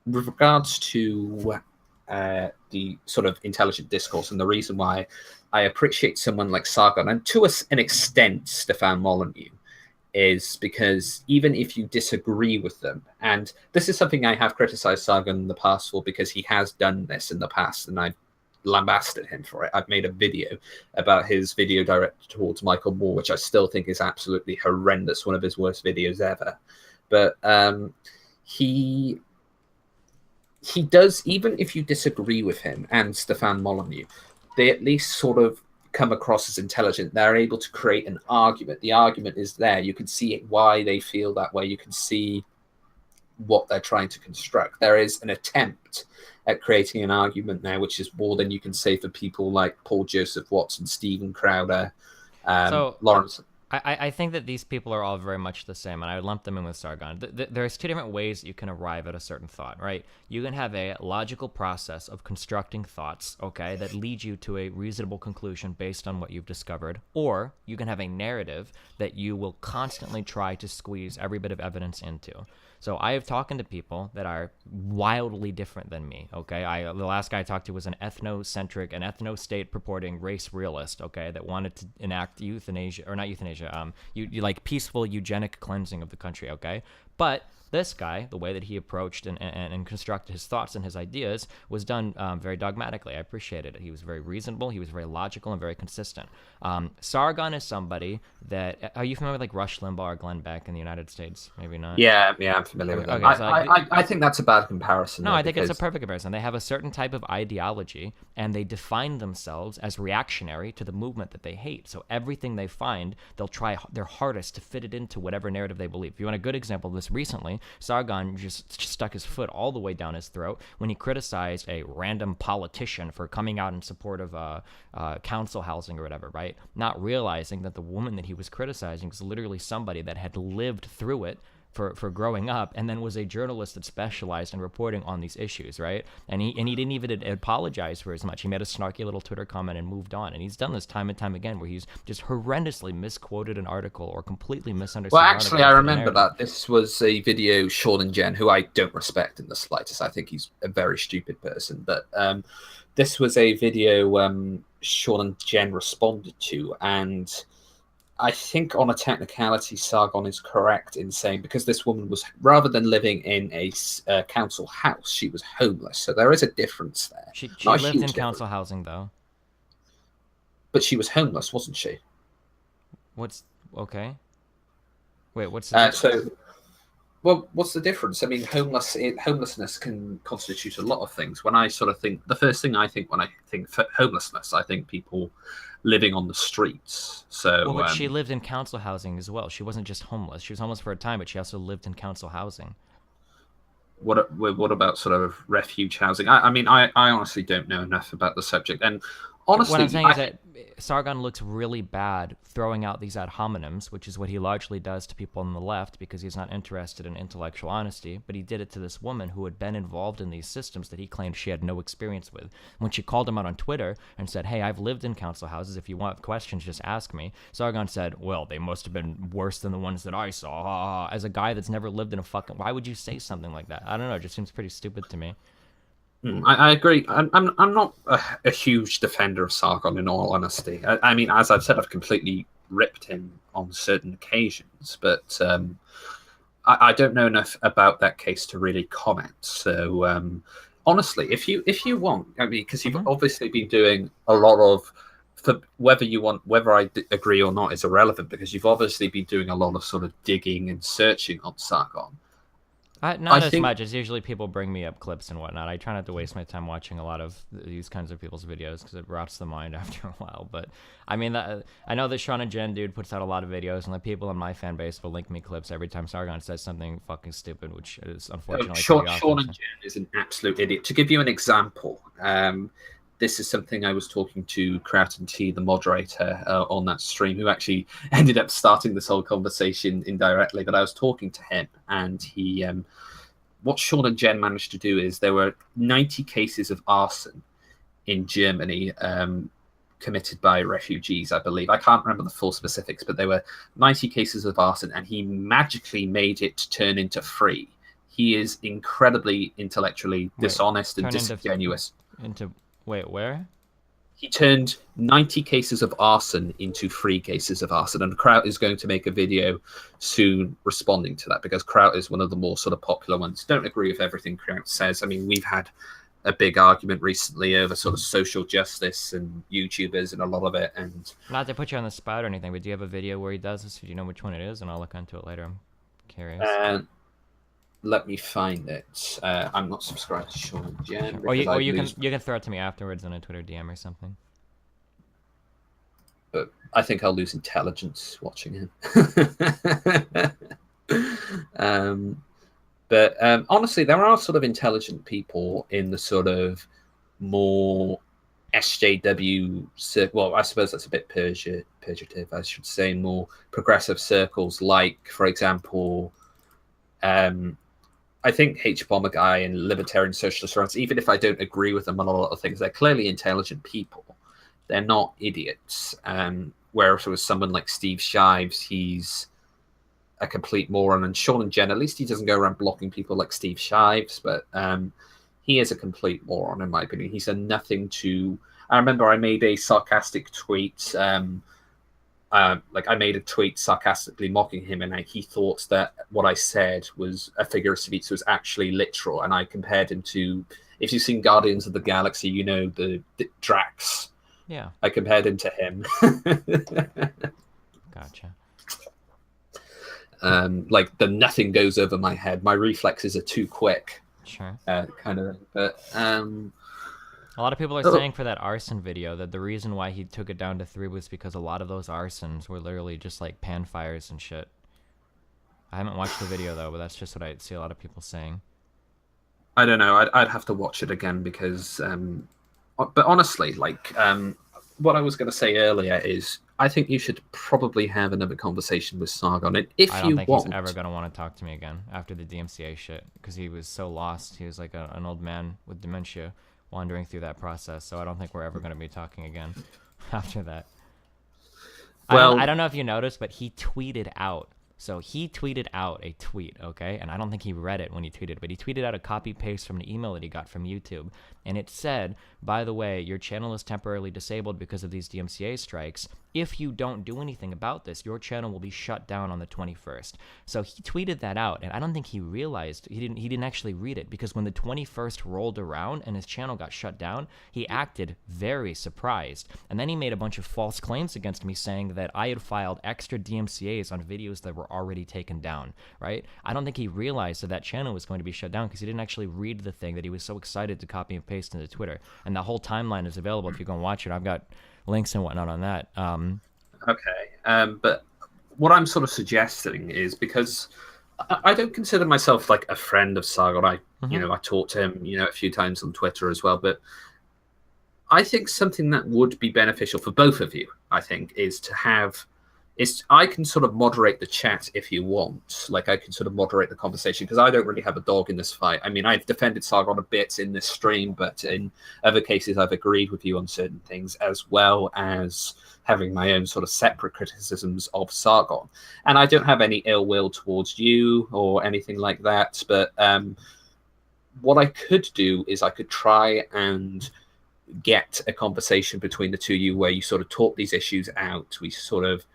with regards to the sort of intelligent discourse, and the reason why I appreciate someone like Sargon, and to an extent Stefan Molyneux, is because even if you disagree with them, and this is something I have criticized Sargon in the past for, because he has done this in the past, and I've lambasted him for it. I've made a video about his video directed towards Michael Moore, which I still think is absolutely horrendous, one of his worst videos ever. But he does, even if you disagree with him and Stefan Molyneux, they at least sort of come across as intelligent. They're able to create an argument. The argument is there. You can see why they feel that way. You can see what they're trying to construct. There is an attempt at creating an argument now, which is more than you can say for people like Paul Joseph Watson, Stephen Crowder, Lawrence. I think that these people are all very much the same, and I would lump them in with Sargon. There's two different ways you can arrive at a certain thought, right? You can have a logical process of constructing thoughts, okay, that lead you to a reasonable conclusion based on what you've discovered, or you can have a narrative that you will constantly try to squeeze every bit of evidence into. So I have talked to people that are wildly different than me, okay? The last guy I talked to was an ethnocentric, an ethno-state purporting race realist, okay, that wanted to enact euthanasia, or not euthanasia, you like peaceful eugenic cleansing of the country, okay? But This guy, the way that he approached and constructed his thoughts and his ideas was done very dogmatically. I appreciated it. He was very reasonable. He was very logical and very consistent. Sargon is somebody that, are you familiar with like Rush Limbaugh or Glenn Beck in the United States? Maybe not. Yeah, I'm familiar with them. Okay, so I think that's a bad comparison. No, though, I think it's a because perfect comparison. They have a certain type of ideology, and they define themselves as reactionary to the movement that they hate. So everything they find, they'll try their hardest to fit it into whatever narrative they believe. If you want a good example of this recently, Sargon just stuck his foot all the way down his throat when he criticized a random politician for coming out in support of council housing or whatever, right? Not realizing that the woman that he was criticizing was literally somebody that had lived through it for growing up, and then was a journalist that specialized in reporting on these issues, right? And he didn't even apologize for as much. He made a snarky little Twitter comment and moved on. And he's done this time and time again, where he's just horrendously misquoted an article or completely misunderstood. Well, actually, I remember that. This was a video Sean and Jen, who I don't respect in the slightest. I think he's a very stupid person. But this was a video Sean and Jen responded to, and I think on a technicality, Sargon is correct in saying, because this woman was, rather than living in a council house, she was homeless. So there is a difference there. She lived in council housing, though. But she was homeless, wasn't she? Okay? Wait, what's the Well, what's the difference? I mean, homelessness can constitute a lot of things. When I sort of think, the first thing I think when I think homelessness, I think people living on the streets. So, but she lived in council housing as well. She wasn't just homeless. She was homeless for a time, but she also lived in council housing. What about sort of refuge housing? I mean, I honestly don't know enough about the subject. And honestly, what I'm saying is that Sargon looks really bad throwing out these ad hominems, which is what he largely does to people on the left because he's not interested in intellectual honesty. But he did it to this woman who had been involved in these systems that he claimed she had no experience with. When she called him out on Twitter and said, "Hey, I've lived in council houses. If you want questions, just ask me." Sargon said, "Well, they must have been worse than the ones that I saw." As a guy that's never lived in a fucking... Why would you say something like that? I don't know. It just seems pretty stupid to me. I agree. I'm not a huge defender of Sargon, in all honesty. I mean, as I've said, I've completely ripped him on certain occasions, but I don't know enough about that case to really comment. So honestly, if you want, I mean, because you've obviously been doing a lot of, for whether I agree or not is irrelevant, because you've obviously been doing a lot of sort of digging and searching on Sargon. Not as much. It's usually people bring me up clips and whatnot. I try not to waste my time watching a lot of these kinds of people's videos because it rots the mind after a while. But I mean, I know that Sean and Jen dude puts out a lot of videos, and the people in my fan base will link me clips every time Sargon says something fucking stupid, which is unfortunately Sean and Jen is an absolute idiot. To give you an example, this is something I was talking to Kraut and T, the moderator, on that stream, who actually ended up starting this whole conversation indirectly. But I was talking to him, and he, what Sean and Jen managed to do is there were 90 cases of arson in Germany committed by refugees, I believe. I can't remember the full specifics, but there were 90 cases of arson, and he magically made it turn into free. He is incredibly intellectually dishonest and disingenuous. Wait, where? He turned 90 cases of arson into 3 cases of arson, and Kraut is going to make a video soon responding to that, because Kraut is one of the more sort of popular ones. Don't agree with everything Kraut says. I mean, we've had a big argument recently over sort of social justice and YouTubers and a lot of it. And not to put you on the spot or anything, but do you have a video where he does this? Do you know which one it is? And I'll look into it later. I'm curious. Let me find it. I'm not subscribed to Sean and Jen. Or you can throw it to me afterwards on a Twitter DM or something. But I think I'll lose intelligence watching him. But honestly, there are sort of intelligent people in the sort of more SJW circle. Well, I suppose that's a bit pejorative. I should say more progressive circles, like, for example, I think H-Bomber Guy and Libertarian Socialist Rights, even if I don't agree with them on a lot of things, they're clearly intelligent people. They're not idiots. Whereas with someone like Steve Shives, he's a complete moron. And Sean and Jen, at least he doesn't go around blocking people like Steve Shives, but he is a complete moron, in my opinion. He's done nothing to... I remember I made a sarcastic tweet. I like I made a tweet sarcastically mocking him, and he thought that what I said was a figure of speech, was actually literal, and I compared him to, if you've seen Guardians of the Galaxy, you know the Drax. Yeah. I compared him to him. Gotcha. Like the nothing goes over my head. My reflexes are too quick. Sure. Kind of thing. But a lot of people are saying for that arson video that the reason why he took it down to 3 was because a lot of those arsons were literally just like pan fires and shit. I haven't watched the video though, but that's just what I see a lot of people saying. I don't know. I'd have to watch it again because, but honestly, like what I was going to say earlier is, I think you should probably have another conversation with Sargon. And if I don't you think want, he's ever going to want to talk to me again after the DMCA shit, because he was so lost. He was like an old man with dementia wandering through that process. So I don't think we're ever going to be talking again after that. Well, I don't know if you noticed, but he tweeted out. So he tweeted out a tweet, okay? And I don't think he read it when he tweeted, but he tweeted out a copy paste from an email that he got from YouTube. And it said, by the way, your channel is temporarily disabled because of these DMCA strikes. If you don't do anything about this, your channel will be shut down on the 21st. So he tweeted that out, and I don't think he realized, he didn't actually read it, because when the 21st rolled around and his channel got shut down, he acted very surprised. And then he made a bunch of false claims against me, saying that I had filed extra DMCAs on videos that were already taken down, right? I don't think he realized that that channel was going to be shut down because he didn't actually read the thing that he was so excited to copy and paste into Twitter. And the whole timeline is available if you go and watch it. I've got links and whatnot on that. Okay. But what I'm sort of suggesting is, because I don't consider myself like a friend of Sargon. You know, I talked to him, you know, a few times on Twitter as well, but I think something that would be beneficial for both of you, I think, is to have, I can sort of moderate the chat if you want. Like, I can sort of moderate the conversation, because I don't really have a dog in this fight. I mean, I've defended Sargon a bit in this stream, but in other cases, I've agreed with you on certain things, as well as having my own sort of separate criticisms of Sargon. And I don't have any ill will towards you or anything like that. But what I could do is I could try and get a conversation between the two of you where you sort of talk these issues out. We sort of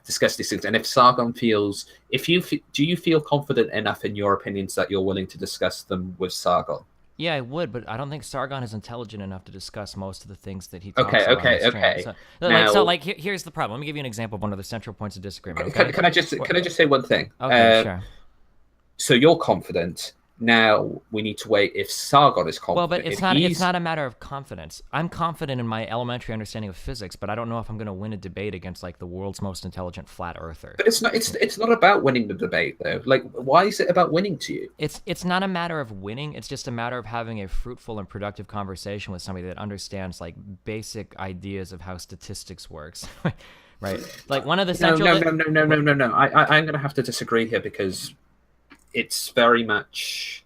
discuss these things, and if Sargon feels, do you feel confident enough in your opinions that you're willing to discuss them with Sargon? Yeah, I would, but I don't think Sargon is intelligent enough to discuss most of the things that he talks about. Okay. So, here's the problem. Let me give you an example of one of the central points of disagreement. Okay? Can I just say one thing? Okay, sure. So you're confident. Now we need to wait if Sargon is confident. Well, but it's not a matter of confidence. I'm confident in my elementary understanding of physics, but I don't know if I'm going to win a debate against like the world's most intelligent flat earther. But it's not about winning the debate though. Like, why is it about winning to you? It's not a matter of winning. It's just a matter of having a fruitful and productive conversation with somebody that understands like basic ideas of how statistics works. Right? Like one of the central. No. I'm going to have to disagree here, because it's very much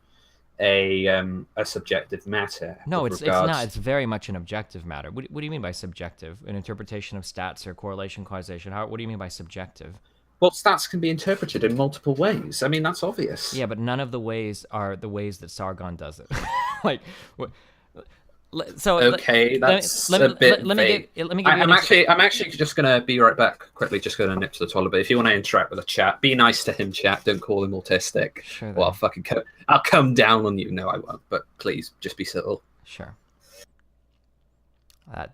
a subjective matter. No, it's not. It's very much an objective matter. What do you mean by subjective? An interpretation of stats or correlation, causation? What do you mean by subjective? Well, stats can be interpreted in multiple ways. I mean, that's obvious. Yeah, but none of the ways are the ways that Sargon does it. Like, so okay, that's a bit vague. I'm actually just gonna be right back. Quickly, just gonna nip to the toilet. But if you want to interact with the chat, be nice to him. Chat, don't call him autistic. Sure. Well, I'll come down on you. No, I won't. But please, just be civil. Sure.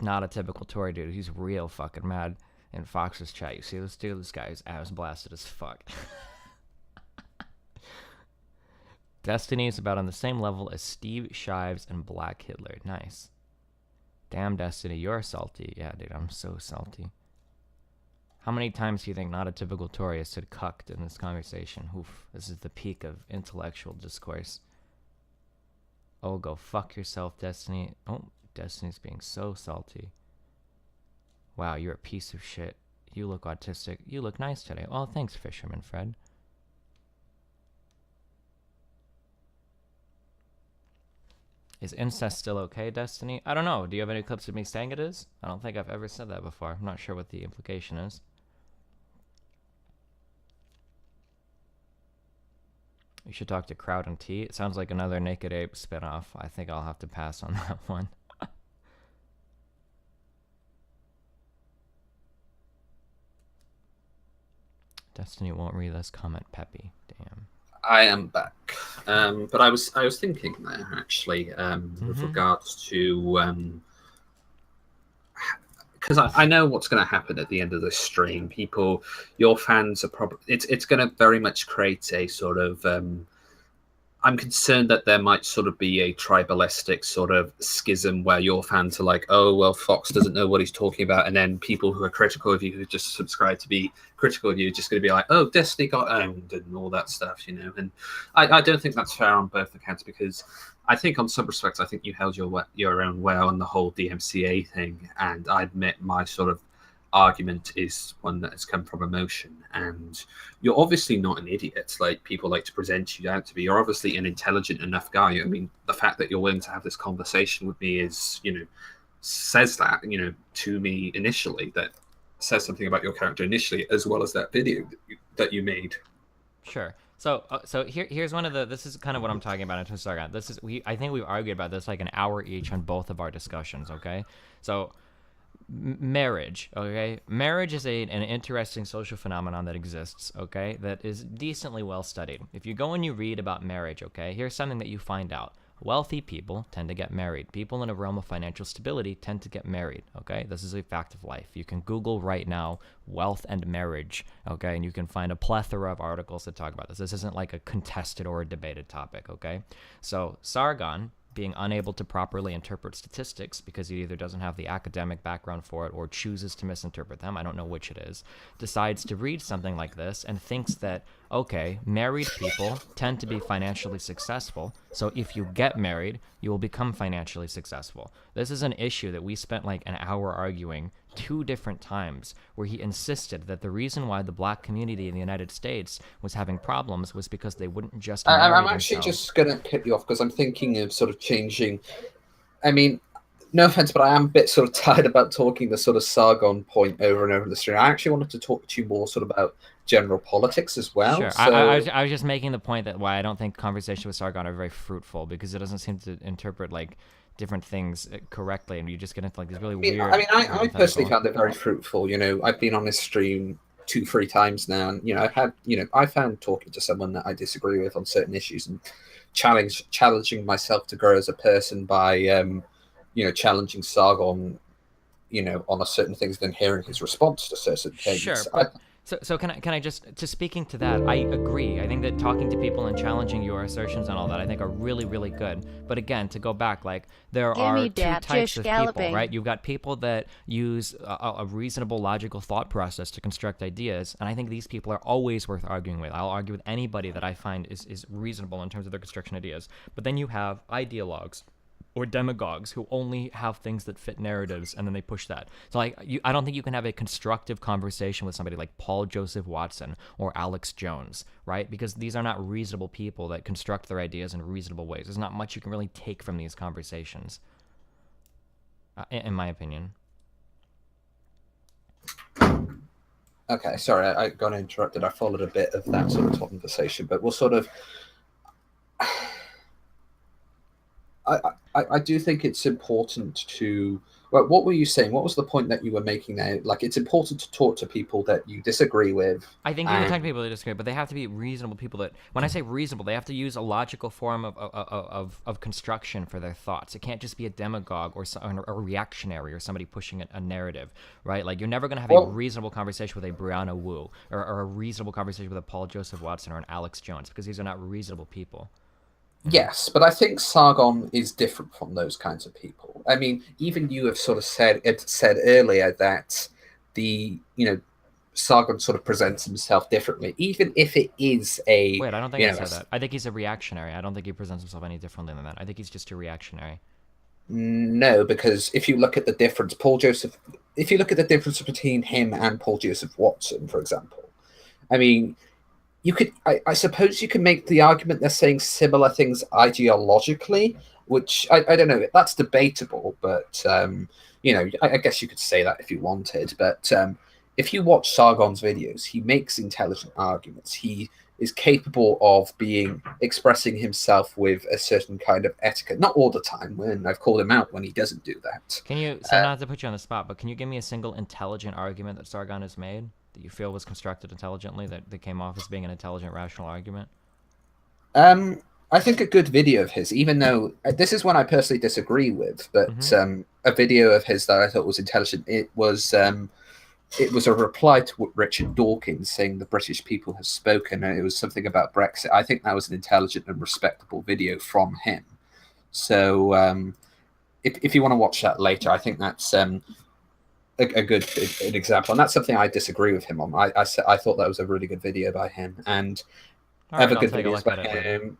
Not a typical Tory dude. He's real fucking mad in Fox's chat. You see this dude? This guy is ass blasted as fuck. Destiny is about on the same level as Steve Shives and Black Hitler. Nice. Damn, Destiny, you're salty. Yeah, dude, I'm so salty. How many times do you think not a typical Tory has said cucked in this conversation? Oof, this is the peak of intellectual discourse. Oh, go fuck yourself, Destiny. Oh, Destiny's being so salty. Wow, you're a piece of shit. You look autistic. You look nice today. Oh, thanks, Fisherman Fred. Is incest still okay, Destiny? I don't know. Do you have any clips of me saying it is? I don't think I've ever said that before. I'm not sure what the implication is. You should talk to Crowd and T. It sounds like another Naked Ape spinoff. I think I'll have to pass on that one. Destiny won't read this comment, Peppy. Damn. I am back. But I was thinking there actually with regards to because I know what's going to happen at the end of this stream. People, your fans are probably it's going to very much create a sort of I'm concerned that there might sort of be a tribalistic sort of schism where your fans are like, oh, well, Fox doesn't know what he's talking about. And then people who are critical of you, who just subscribe to be critical of you, are just going to be like, oh, Destiny got owned and all that stuff, you know. And I don't think that's fair on both accounts, because I think on some respects, I think you held your own well on the whole DMCA thing. And I admit my sort of argument is one that has come from emotion, and you're obviously not an idiot like people like to present you out to be. You're obviously an intelligent enough guy. I mean, the fact that you're willing to have this conversation with me is, you know, says that, you know, to me initially, that says something about your character initially, as well as that video that you made. Sure. So here's one of the, this is kind of what I'm talking about in terms of Sargon. This is, I think we've argued about this like an hour each on both of our discussions, okay? So marriage, okay? Marriage is an interesting social phenomenon that exists, okay? That is decently well studied. If you go and you read about marriage, okay, here's something that you find out. Wealthy people tend to get married. People in a realm of financial stability tend to get married, okay? This is a fact of life. You can Google right now, wealth and marriage, okay? And you can find a plethora of articles that talk about this. This isn't like a contested or a debated topic, okay? So Sargon, being unable to properly interpret statistics because he either doesn't have the academic background for it or chooses to misinterpret them, I don't know which it is, decides to read something like this and thinks that, okay, married people tend to be financially successful, so if you get married, you will become financially successful. This is an issue that we spent like an hour arguing 2 different times, where he insisted that the reason why the black community in the United States was having problems was because they wouldn't just marry I'm actually just going to cut you off because I'm thinking of sort of changing. I mean, no offense, but I am a bit sort of tired about talking the sort of Sargon point over and over in the stream. I actually wanted to talk to you more sort of about general politics as well. Sure. So... I was just making the point that why I don't think conversations with Sargon are very fruitful, because it doesn't seem to interpret like different things correctly, and you just get into like these really weird. I personally found it very fruitful. You know, I've been on this stream 2-3 times now, and you know, I found talking to someone that I disagree with on certain issues and challenging myself to grow as a person by you know, challenging Sargon, you know, on a certain things, then hearing his response to certain things. Sure, but so can I just speaking to that, I agree. I think that talking to people and challenging your assertions and all that, I think are really, really good. But again, to go back, like there are 2 types of people, right? You've got people that use a reasonable, logical thought process to construct ideas, and I think these people are always worth arguing with. I'll argue with anybody that I find is reasonable in terms of their construction ideas. But then you have ideologues or demagogues who only have things that fit narratives, and then they push that. So like, I don't think you can have a constructive conversation with somebody like Paul Joseph Watson or Alex Jones, right? Because these are not reasonable people that construct their ideas in reasonable ways. There's not much you can really take from these conversations, in my opinion. Okay, sorry, I got interrupted. I followed a bit of that sort of conversation, but we'll sort of... I do think it's important to... Well, what were you saying? What was the point that you were making there? Like, it's important to talk to people that you disagree with. I think you can talk to people that disagree, but they have to be reasonable people that... When I say reasonable, they have to use a logical form of construction for their thoughts. It can't just be a demagogue or a reactionary or somebody pushing a narrative, right? Like, you're never going to have a reasonable conversation with a Brianna Wu or a reasonable conversation with a Paul Joseph Watson or an Alex Jones, because these are not reasonable people. Yes, but I think Sargon is different from those kinds of people. I mean, even you have sort of said earlier that Sargon sort of presents himself differently, even if it is a... Wait, I don't think I said that. I think he's a reactionary. I don't think he presents himself any differently than that. I think he's just a reactionary. No, because if you look at the difference, if you look at the difference between him and Paul Joseph Watson, for example, I mean... You could, I suppose you can make the argument they're saying similar things ideologically, which I don't know. That's debatable, but you know, I guess you could say that if you wanted. But if you watch Sargon's videos, he makes intelligent arguments. He is capable of expressing himself with a certain kind of etiquette. Not all the time. When I've called him out when he doesn't do that. Can you? So not to put you on the spot, but can you give me a single intelligent argument that Sargon has made? that you feel was constructed intelligently, that came off as being an intelligent, rational argument? I think a good video of his, even though this is one I personally disagree with, but a video of his that I thought was intelligent. It was a reply to Richard Dawkins saying the British people have spoken, and it was something about Brexit. I think that was an intelligent and respectable video from him. So if you want to watch that later, I think that's a good an example, and that's something I disagree with him on. I thought that was a really good video by him, and Right, other good videos by him.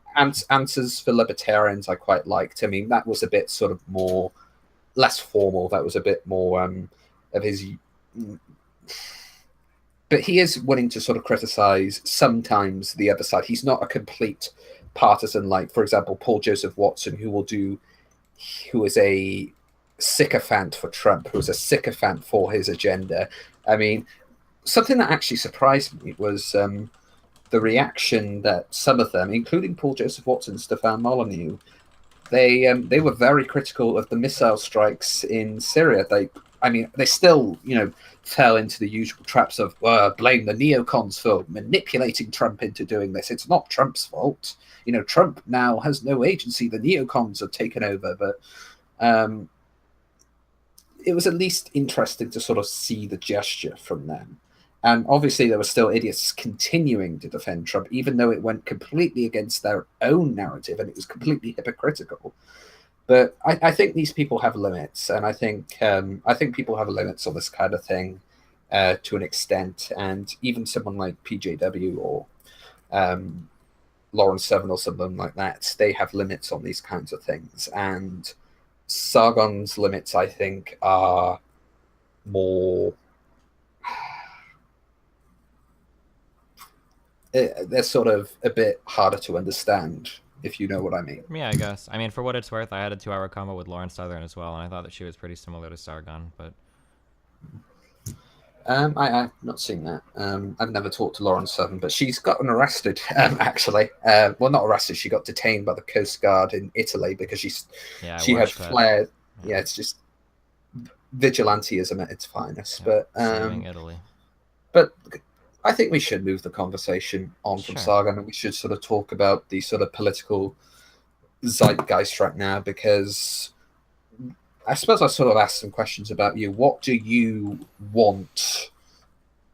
Answers for Libertarians I quite liked. I mean, that was a bit sort of more less formal. That was a bit more of his. But he is willing to sort of criticize sometimes the other side. He's not a complete partisan, like, for example, Paul Joseph Watson, who is a sycophant for Trump, who is a sycophant for his agenda. I mean, something that actually surprised me was the reaction that some of them, including Paul Joseph Watson, Stefan Molyneux, they were very critical of the missile strikes in Syria. They still, fell into the usual traps of blame the neocons for manipulating Trump into doing this. It's not Trump's fault. Trump now has no agency. The neocons have taken over. But it was at least interesting to sort of see the gesture from them. And obviously, there were still idiots continuing to defend Trump, even though it went completely against their own narrative and it was completely hypocritical. But I think these people have limits, and I think people have limits on this kind of thing to an extent. And even someone like PJW or Lawrence Severn or something like that, they have limits on these kinds of things. And Sargon's limits, I think, are more. They're sort of a bit harder to understand, if you know what I mean. Yeah, I guess. I mean, for what it's worth, I had a 2-hour combo with Lauren Southern as well, and I thought that she was pretty similar to Sargon, but... I've not seen that. I've never talked to Lauren Southern, but she's gotten arrested, actually. Well, not arrested, she got detained by the Coast Guard in Italy because she had flared. Yeah, it's just vigilanteism at its finest. Yeah, but saving Italy. But I think we should move the conversation on from Sargon, and we should sort of talk about the sort of political zeitgeist right now, because I suppose I sort of asked some questions about you. What do you want?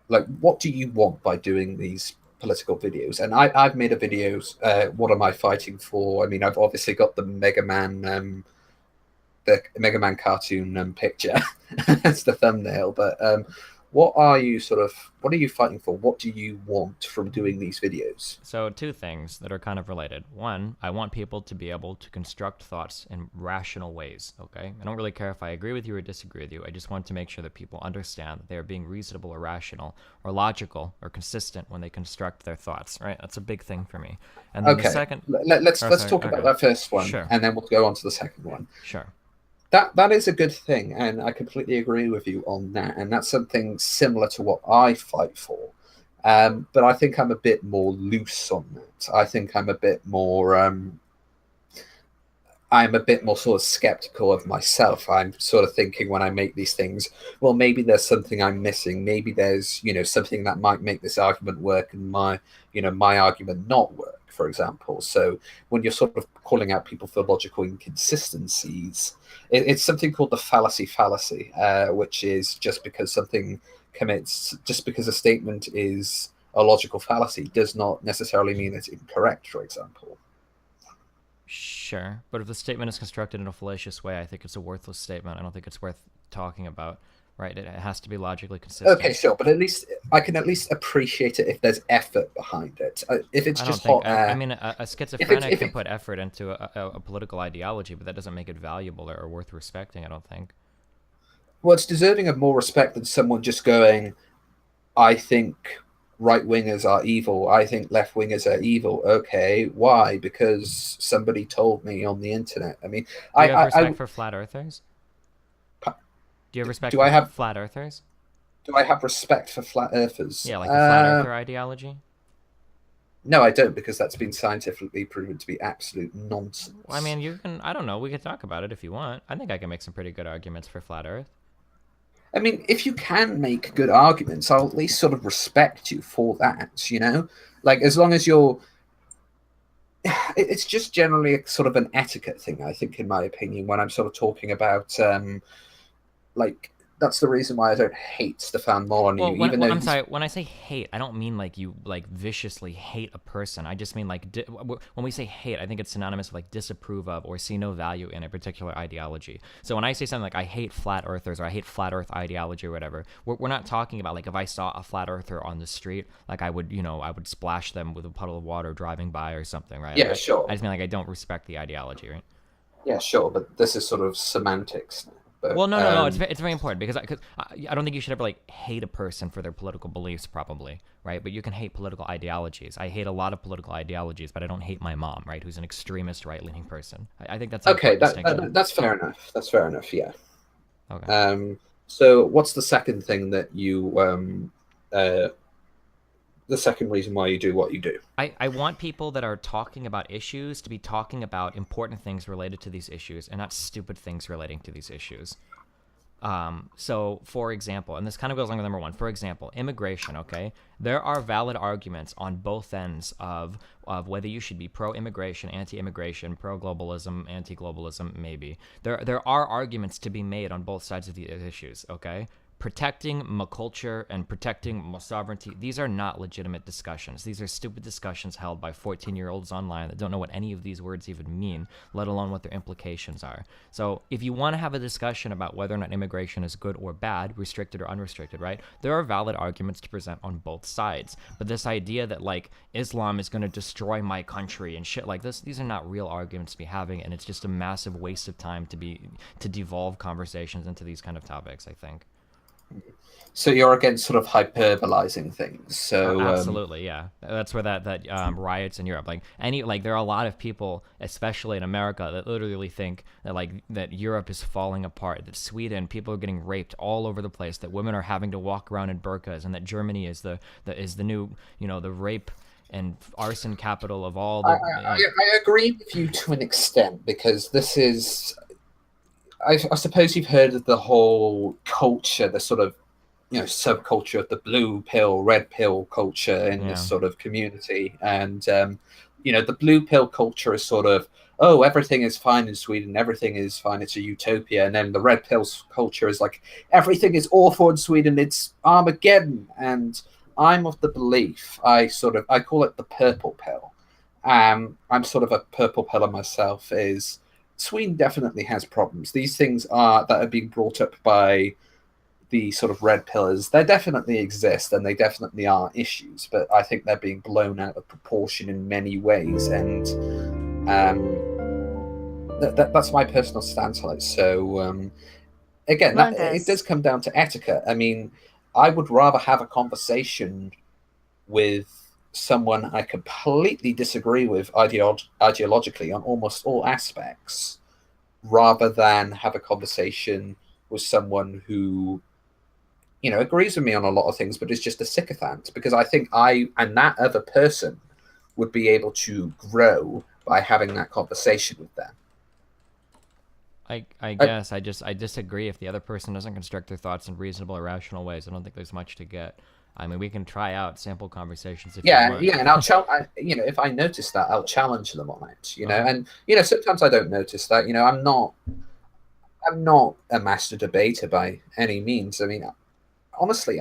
What do you want by doing these political videos? And I've made a video. What am I fighting for? I mean, I've obviously got the Mega Man cartoon picture as the thumbnail, but what are you fighting for? What do you want from doing these videos? So 2 things that are kind of related. One, I want people to be able to construct thoughts in rational ways, okay? I don't really care if I agree with you or disagree with you. I just want to make sure that people understand that they are being reasonable or rational or logical or consistent when they construct their thoughts, right? That's a big thing for me. And then the second... Let's talk about that first one, and then we'll go on to the second one. Sure. That is a good thing, and I completely agree with you on that. And that's something similar to what I fight for. But I think I'm a bit more loose on that. I think I'm a bit more sort of skeptical of myself. I'm sort of thinking when I make these things, well, maybe there's something I'm missing. Maybe there's, something that might make this argument work and my argument not work, for example. So when you're sort of calling out people for logical inconsistencies, it's something called the fallacy, which is just because a statement is a logical fallacy does not necessarily mean it's incorrect, for example. Sure, but if the statement is constructed in a fallacious way, I think it's a worthless statement. I don't think it's worth talking about, right? It has to be logically consistent. Okay, sure, but I can at least appreciate it if there's effort behind it. If it's just hot air... I mean, a schizophrenic can put effort into a political ideology, but that doesn't make it valuable or worth respecting, I don't think. Well, it's deserving of more respect than someone just going, I think right-wingers are evil. I think left-wingers are evil. Okay, why? Because somebody told me on the internet. I mean, do you have respect for flat earthers? Do you have respect for flat earthers? Do I have respect for flat earthers? Yeah, like the flat earther ideology? No, I don't, because that's been scientifically proven to be absolute nonsense. Well, I mean, I don't know, we could talk about it if you want. I think I can make some pretty good arguments for flat earth. I mean, if you can make good arguments, I'll at least sort of respect you for that, you know? Like, as long as you're. It's just generally a sort of an etiquette thing, I think, in my opinion, when I'm sort of talking about, like, that's the reason why I don't hate Stefan Molyneux, Well, even though I'm he's. sorry. When I say hate, I don't mean like you like viciously hate a person. I just mean like when we say hate, I think it's synonymous with like disapprove of or see no value in a particular ideology. So when I say something like I hate flat earthers or I hate flat earth ideology or whatever, we're not talking about like if I saw a flat earther on the street, like I would, I would splash them with a puddle of water driving by or something, right? Like Yeah, sure. I just mean like I don't respect the ideology, right? Yeah, sure, but this is sort of semantics now. But Well, no. It's very important because I don't think you should ever like hate a person for their political beliefs, probably, right? But you can hate political ideologies. I hate a lot of political ideologies, but I don't hate my mom, right? Who's an extremist right-leaning person. I think that's an okay, important distinction. that's fair enough. That's fair enough. Yeah. Okay. So what's the second thing that you the second reason why you do what you do? I want people that are talking about issues to be talking about important things related to these issues and not stupid things relating to these issues. So, for example, and this kind of goes along with number one, for example, immigration, okay? There are valid arguments on both ends of whether you should be pro-immigration, anti-immigration, pro-globalism, anti-globalism, maybe. There are arguments to be made on both sides of these issues, okay? Protecting my culture and protecting my sovereignty, these are not legitimate discussions. These are stupid discussions held by 14-year-olds online that don't know what any of these words even mean, let alone what their implications are. So if you want to have a discussion about whether or not immigration is good or bad, restricted or unrestricted, right, there are valid arguments to present on both sides. But this idea that, like, Islam is going to destroy my country and shit like this, these are not real arguments to be having, and it's just a massive waste of time to devolve conversations into these kind of topics, I think. So you're against sort of hyperbolizing things. So Absolutely, yeah. That's where that riots in Europe. Like there are a lot of people, especially in America, that literally think that that Europe is falling apart. That Sweden, people are getting raped all over the place. That women are having to walk around in burqas, and that Germany is the new the rape and arson capital of all the. I agree with you to an extent because this is. I suppose you've heard of the whole culture, the sort of subculture of the blue pill, red pill culture in this Yeah. sort of community, and the blue pill culture is sort of everything is fine in Sweden, everything is fine, it's a utopia, and then the red pill culture is like everything is awful in Sweden, it's Armageddon, and I'm of the belief I call it the purple pill. I'm sort of a purple pillar myself. Is Sweden definitely has problems. These things that are being brought up by the sort of red pillars. They definitely exist, and they definitely are issues. But I think they're being blown out of proportion in many ways, and that's my personal stance on it. So again, it does come down to etiquette. I mean, I would rather have a conversation with someone I completely disagree with ideologically on almost all aspects, rather than have a conversation with someone who, agrees with me on a lot of things, but is just a sycophant. Because I think I and that other person would be able to grow by having that conversation with them. I guess I disagree if the other person doesn't construct their thoughts in reasonable or rational ways. I don't think there's much to get. I mean, we can try out sample conversations if you want. Yeah, and if I notice that, I'll challenge them on it. And sometimes I don't notice that. I'm not a master debater by any means. I mean, honestly,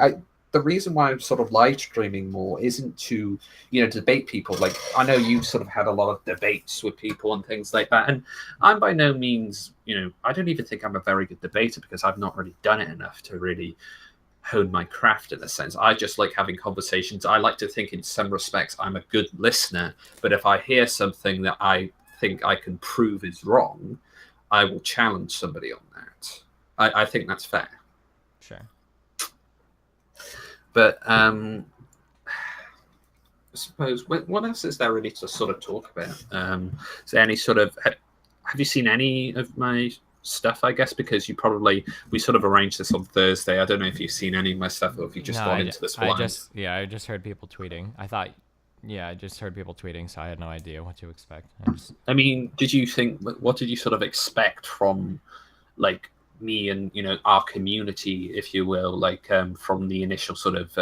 the reason why I'm sort of live streaming more isn't to debate people. Like, I know you've sort of had a lot of debates with people and things like that, and I'm by no means I don't even think I'm a very good debater because I've not really done it enough to really hone my craft in a sense. I just like having conversations. I like to think in some respects I'm a good listener, but if I hear something that I think I can prove is wrong, I will challenge somebody on that. I think that's fair. Sure. But I suppose what else is there really to sort of talk about? Is there any sort of have you seen any of my stuff? I guess because we sort of arranged this on Thursday. I don't know if you've seen any of my stuff or if you just gone into this blind. I just heard people tweeting. I just heard people tweeting, so I had no idea what to expect. I mean, what did you sort of expect from like me and our community, if you will, like from the initial sort of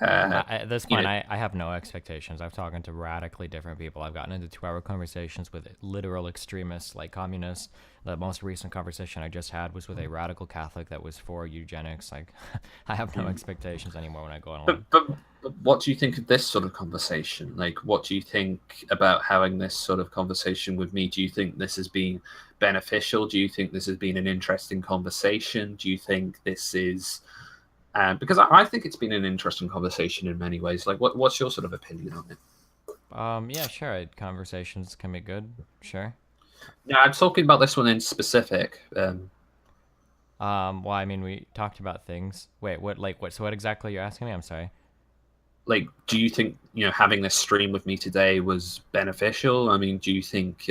At this you point, know I have no expectations. I've talked to radically different people. I've gotten into 2-hour conversations with literal extremists like communists. The most recent conversation I just had was with a radical Catholic that was for eugenics. Like, I have no expectations anymore when I go online. but what do you think of this sort of conversation? Like, what do you think about having this sort of conversation with me? Do you think this has been beneficial? Do you think this has been an interesting conversation? Do you think this is because I think it's been an interesting conversation in many ways. Like, what's your sort of opinion on it? Yeah, sure. Conversations can be good. Sure. Yeah, I'm talking about this one in specific. Well, I mean, we talked about things. Wait, what? Like, what? So, what exactly are you asking me? I'm sorry. Like, do you think having this stream with me today was beneficial? I mean, do you think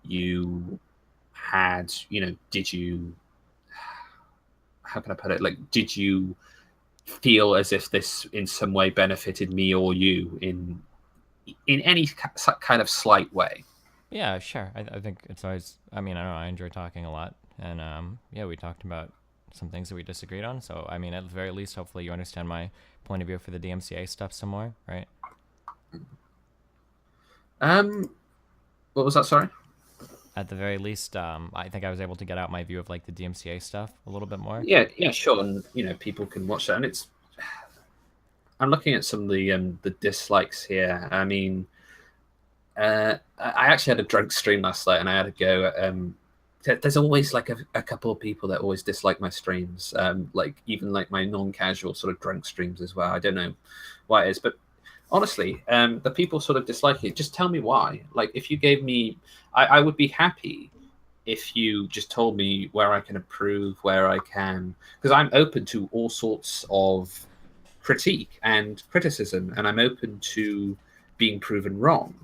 you had did you how can I put it? Like, did you feel as if this in some way benefited me or you in any kind of slight way? Yeah, sure. I think it's always. I mean, I don't know. I enjoy talking a lot, and yeah, we talked about some things that we disagreed on. So, I mean, at the very least, hopefully, you understand my point of view for the DMCA stuff some more, right? What was that? Sorry. At the very least, I think I was able to get out my view of like the DMCA stuff a little bit more. Yeah, sure. And people can watch that, and I'm looking at some of the dislikes here. I mean, I actually had a drunk stream last night, and I had to go. There's always like a couple of people that always dislike my streams, like even like my non-casual sort of drunk streams as well. I don't know why it is, but honestly, the people sort of dislike it. Just tell me why. Like, if you gave me, I would be happy if you just told me where I can improve, where I can, because I'm open to all sorts of critique and criticism, and I'm open to being proven wrong.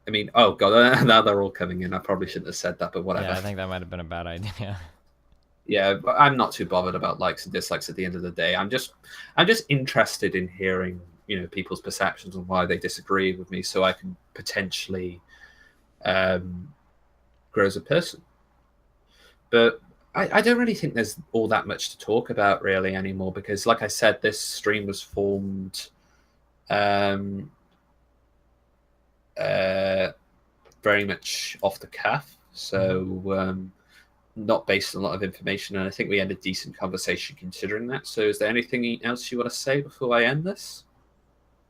I mean, oh god, now they're all coming in. I probably shouldn't have said that, but whatever. Yeah, I think that might have been a bad idea. Yeah, but I'm not too bothered about likes and dislikes at the end of the day. I'm just interested in hearing people's perceptions on why they disagree with me, so I can potentially grow as a person. But I don't really think there's all that much to talk about really anymore, because like I said, this stream was formed very much off the cuff, so not based on a lot of information, and I think we had a decent conversation considering that. So is there anything else you want to say before I end this?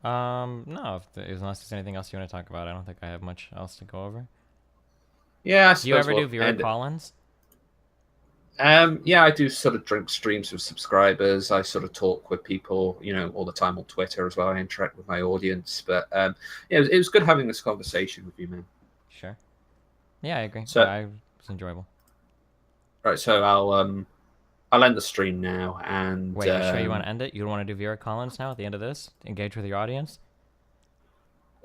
No, unless there's anything else you want to talk about, I don't think I have much else to go over. Yeah, I Do you suppose ever do we'll viewer end it. call-ins? Yeah, I do sort of drink streams with subscribers. I sort of talk with people, all the time on Twitter as well. I interact with my audience. But yeah, it was good having this conversation with you, man. Sure. Yeah, I agree. So, It was enjoyable. right, so I'll end the stream now. And Wait, you sure you want to end it? You don't want to do viewer call-ins now at the end of this? Engage with your audience?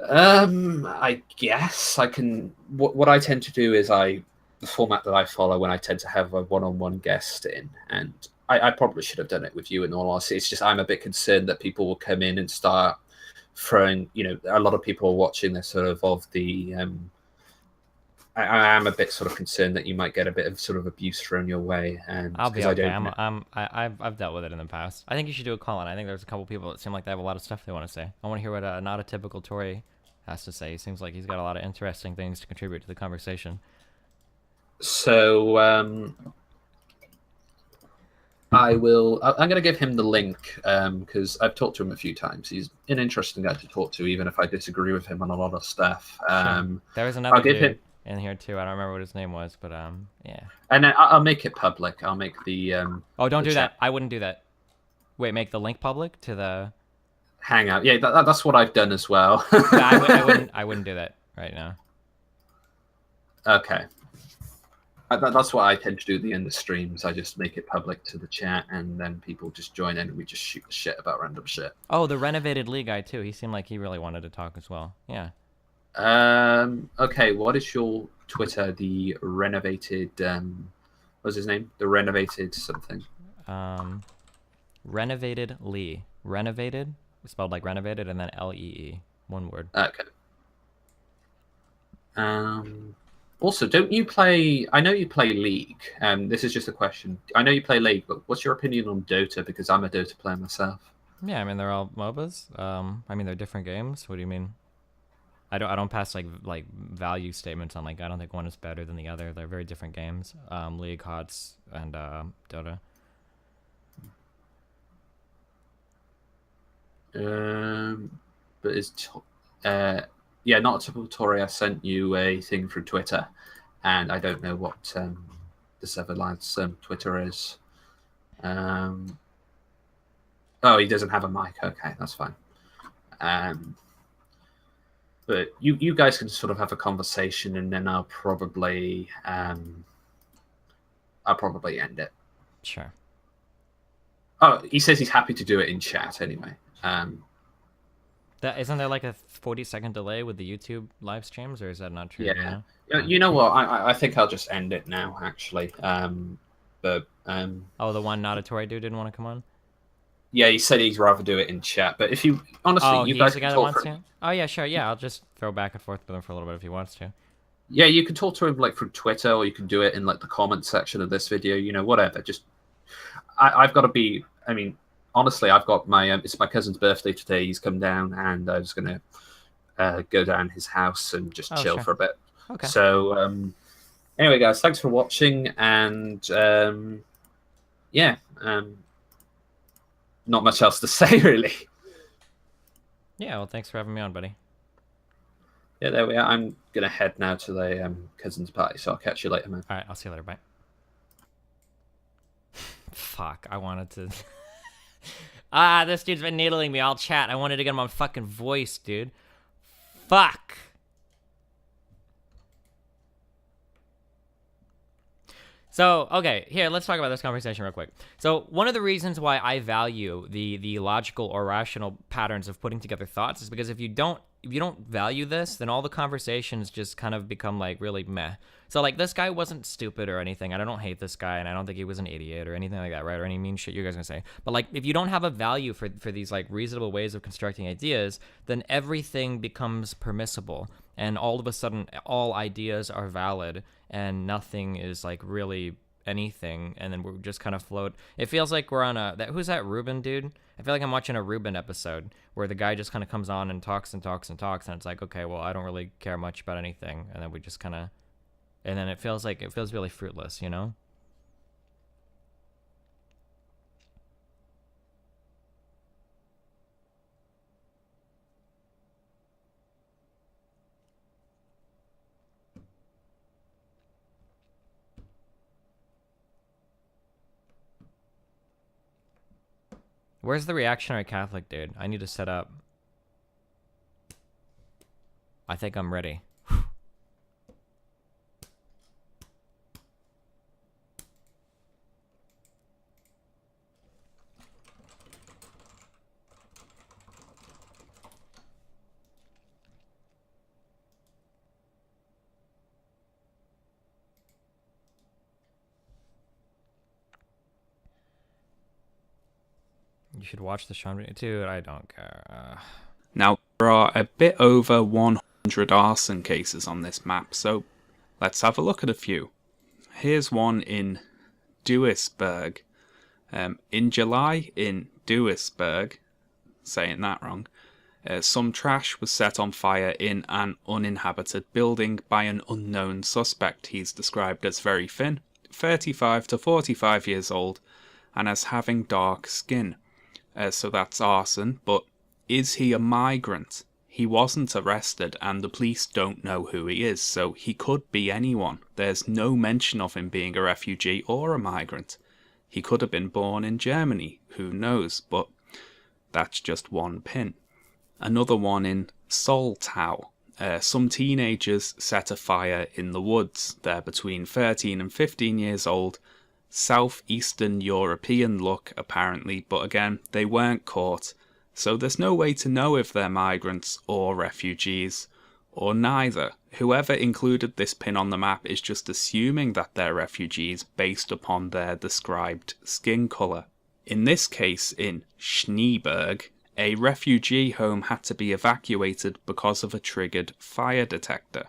I guess I can. What I tend to do is the format that I follow when I tend to have a one-on-one guest in, and I probably should have done it with you in all honesty. It's just I'm a bit concerned that people will come in and start throwing. A lot of people are watching this sort of the. I am a bit sort of concerned that you might get a bit of sort of abuse thrown your way, and I'll be because okay. I don't. I've dealt with it in the past. I think you should do a call-in. I think there's a couple people that seem like they have a lot of stuff they want to say. I want to hear what not a typical Tory has to say. He seems like he's got a lot of interesting things to contribute to the conversation. So I'm going to give him the link because I've talked to him a few times. He's an interesting guy to talk to, even if I disagree with him on a lot of stuff. Sure. There was another dude in here too. I don't remember what his name was, but yeah. And then I'll make it public. I'll make the oh, don't do that. I wouldn't do that. Wait, make the link public to the Hangout. Yeah, that's what I've done as well. no, I wouldn't do that right now. Okay. That's what I tend to do at the end of streams. I just make it public to the chat, and then people just join in, and we just shoot the shit about random shit. Oh, the Renovated Lee guy too. He seemed like he really wanted to talk as well. Yeah. Okay. What is your Twitter? The Renovated. What's his name? The Renovated something. Renovated Lee. Renovated, spelled like renovated, and then Lee. One word. Okay. Also, don't you play? I know you play League. This is just a question. I know you play League, but what's your opinion on Dota? Because I'm a Dota player myself. Yeah, I mean they're all MOBAs. I mean they're different games. What do you mean? I don't pass like value statements on like I don't think one is better than the other. They're very different games. League, HOTS, and Dota. But yeah, not a typical Tory. I sent you a thing through Twitter, and I don't know what this other lad's Twitter is. Oh, he doesn't have a mic. Okay, that's fine. But you guys can sort of have a conversation, and then I'll probably end it. Sure. Oh, he says he's happy to do it in chat anyway. That isn't there like a 40-second delay with the YouTube live streams, or is that not true? Yeah. You know what? I think I'll just end it now. Actually, but oh, the one not a Tory dude didn't want to come on. Yeah, he said he'd rather do it in chat. But if you honestly, you guys the can guy that talk wants to. Oh yeah, sure. Yeah, I'll just throw back and forth with him for a little bit if he wants to. Yeah, you can talk to him like through Twitter, or you can do it in like the comment section of this video. You know, whatever. Just I've got to be. I mean, honestly, I've got my. It's my cousin's birthday today. He's come down, and I was gonna go down his house and just chill for a bit. Okay. So anyway, guys, thanks for watching, and yeah, not much else to say really. Yeah, well, thanks for having me on, buddy. Yeah, there we are. I'm gonna head now to the cousin's party, so I'll catch you later, man. All right, I'll see you later. Bye. Fuck, I wanted to. This dude's been needling me all chat. I wanted to get him on fucking voice, dude. Fuck. So, okay, here, let's talk about this conversation real quick. So, one of the reasons why I value the logical or rational patterns of putting together thoughts is because if you don't value this, then all the conversations just kind of become like really meh. So like this guy wasn't stupid or anything. I don't hate this guy, and I don't think he was an idiot or anything like that, right? Or any mean shit you guys are gonna say. But like if you don't have a value for these like reasonable ways of constructing ideas, then everything becomes permissible, and all of a sudden all ideas are valid and nothing is like really anything, and then we're just kind of float. It feels like we're on who's that Ruben dude? I feel like I'm watching a Ruben episode where the guy just kind of comes on and talks and talks and talks, and it's like, okay, well, I don't really care much about anything, and then we just kind of, and then it feels really fruitless, you know? Where's the reactionary Catholic dude? I need to set up. I think I'm ready. You should watch the Sean video. Dude, I don't care. Now, there are a bit over 100 arson cases on this map, so let's have a look at a few. Here's one in Duisburg. In July, in Duisburg, saying that wrong, some trash was set on fire in an uninhabited building by an unknown suspect. He's described as very thin, 35 to 45 years old, and as having dark skin. So that's arson, but is he a migrant? He wasn't arrested, and the police don't know who he is, so he could be anyone. There's no mention of him being a refugee or a migrant. He could have been born in Germany, who knows, but that's just one pin. Another one in Soltau. Some teenagers set a fire in the woods. They're between 13 and 15 years old. Southeastern European look, apparently, but again, they weren't caught, so there's no way to know if they're migrants or refugees, or neither. Whoever included this pin on the map is just assuming that they're refugees based upon their described skin colour. In this case, in Schneeberg, a refugee home had to be evacuated because of a triggered fire detector.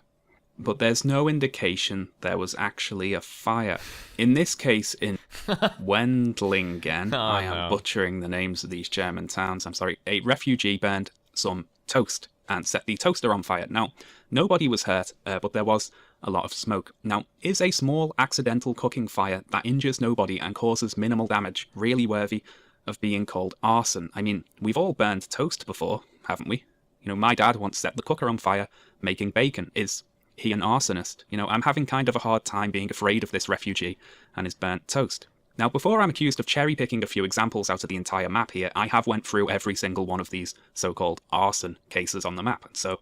but there's no indication there was actually a fire. In this case, in Wendlingen, I am butchering the names of these German towns, I'm sorry, a refugee burned some toast and set the toaster on fire. Now, nobody was hurt, but there was a lot of smoke. Now, is a small accidental cooking fire that injures nobody and causes minimal damage really worthy of being called arson? I mean, we've all burned toast before, haven't we? You know, my dad once set the cooker on fire making bacon. Is he an arsonist? You know, I'm having kind of a hard time being afraid of this refugee and his burnt toast. Now, before I'm accused of cherry-picking a few examples out of the entire map here, I have went through every single one of these so-called arson cases on the map. So,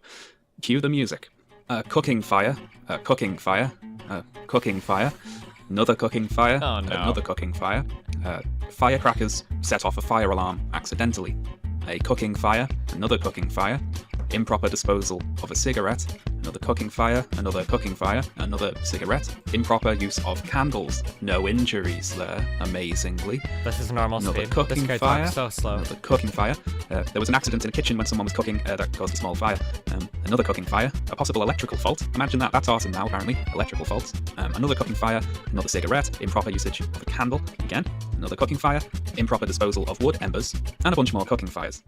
cue the music. A cooking fire, a cooking fire, a cooking fire, another cooking fire, another cooking fire. Firecrackers set off a fire alarm accidentally. A cooking fire, another cooking fire. Improper disposal of a cigarette, another cooking fire, another cooking fire, another cigarette. Improper use of candles, no injuries there, amazingly. This is normal Another speed. cooking this fire, so slow. Another cooking fire. There was an accident in a kitchen when someone was cooking that caused a small fire. Another cooking fire. A possible electrical fault. Imagine that, that's arson now apparently. Electrical faults. Another cooking fire, another cigarette. Improper usage of a candle, again. Another cooking fire. Improper disposal of wood embers. And a bunch more cooking fires.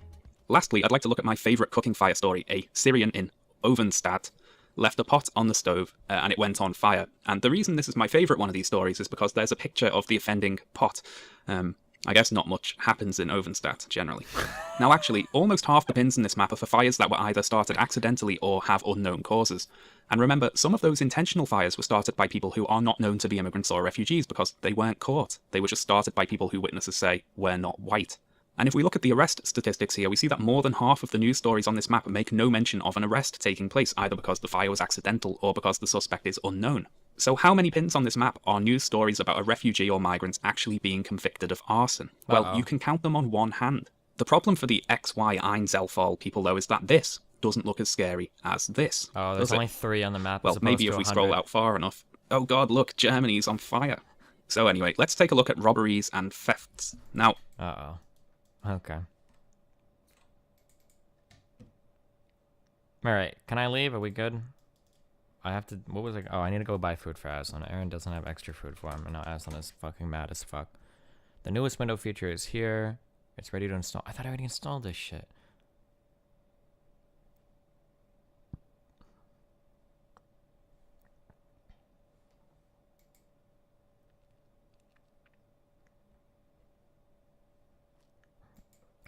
Lastly, I'd like to look at my favourite cooking fire story. A Syrian in Ovenstadt left a pot on the stove and it went on fire. And the reason this is my favourite one of these stories is because there's a picture of the offending pot. I guess not much happens in Ovenstadt, generally. Now actually, almost half the pins in this map are for fires that were either started accidentally or have unknown causes. And remember, some of those intentional fires were started by people who are not known to be immigrants or refugees because they weren't caught. They were just started by people who witnesses say were not white. And if we look at the arrest statistics here, we see that more than half of the news stories on this map make no mention of an arrest taking place, either because the fire was accidental or because the suspect is unknown. So how many pins on this map are news stories about a refugee or migrants actually being convicted of arson? Well, you can count them on one hand. The problem for the XY Einzelfall people, though, is that this doesn't look as scary as this. Oh, there's only 3 on the map. Well, maybe if we scroll out far enough. Oh god, look, Germany's on fire. So anyway, let's take a look at robberies and thefts. Now... Okay. Alright, can I leave? Are we good? I have to... What was it? Oh, I need to go buy food for Aslan. Aaron doesn't have extra food for him, and now Aslan is fucking mad as fuck. The newest window feature is here. It's ready to install. I thought I already installed this shit.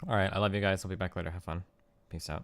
Alright, I love you guys. I'll be back later. Have fun. Peace out.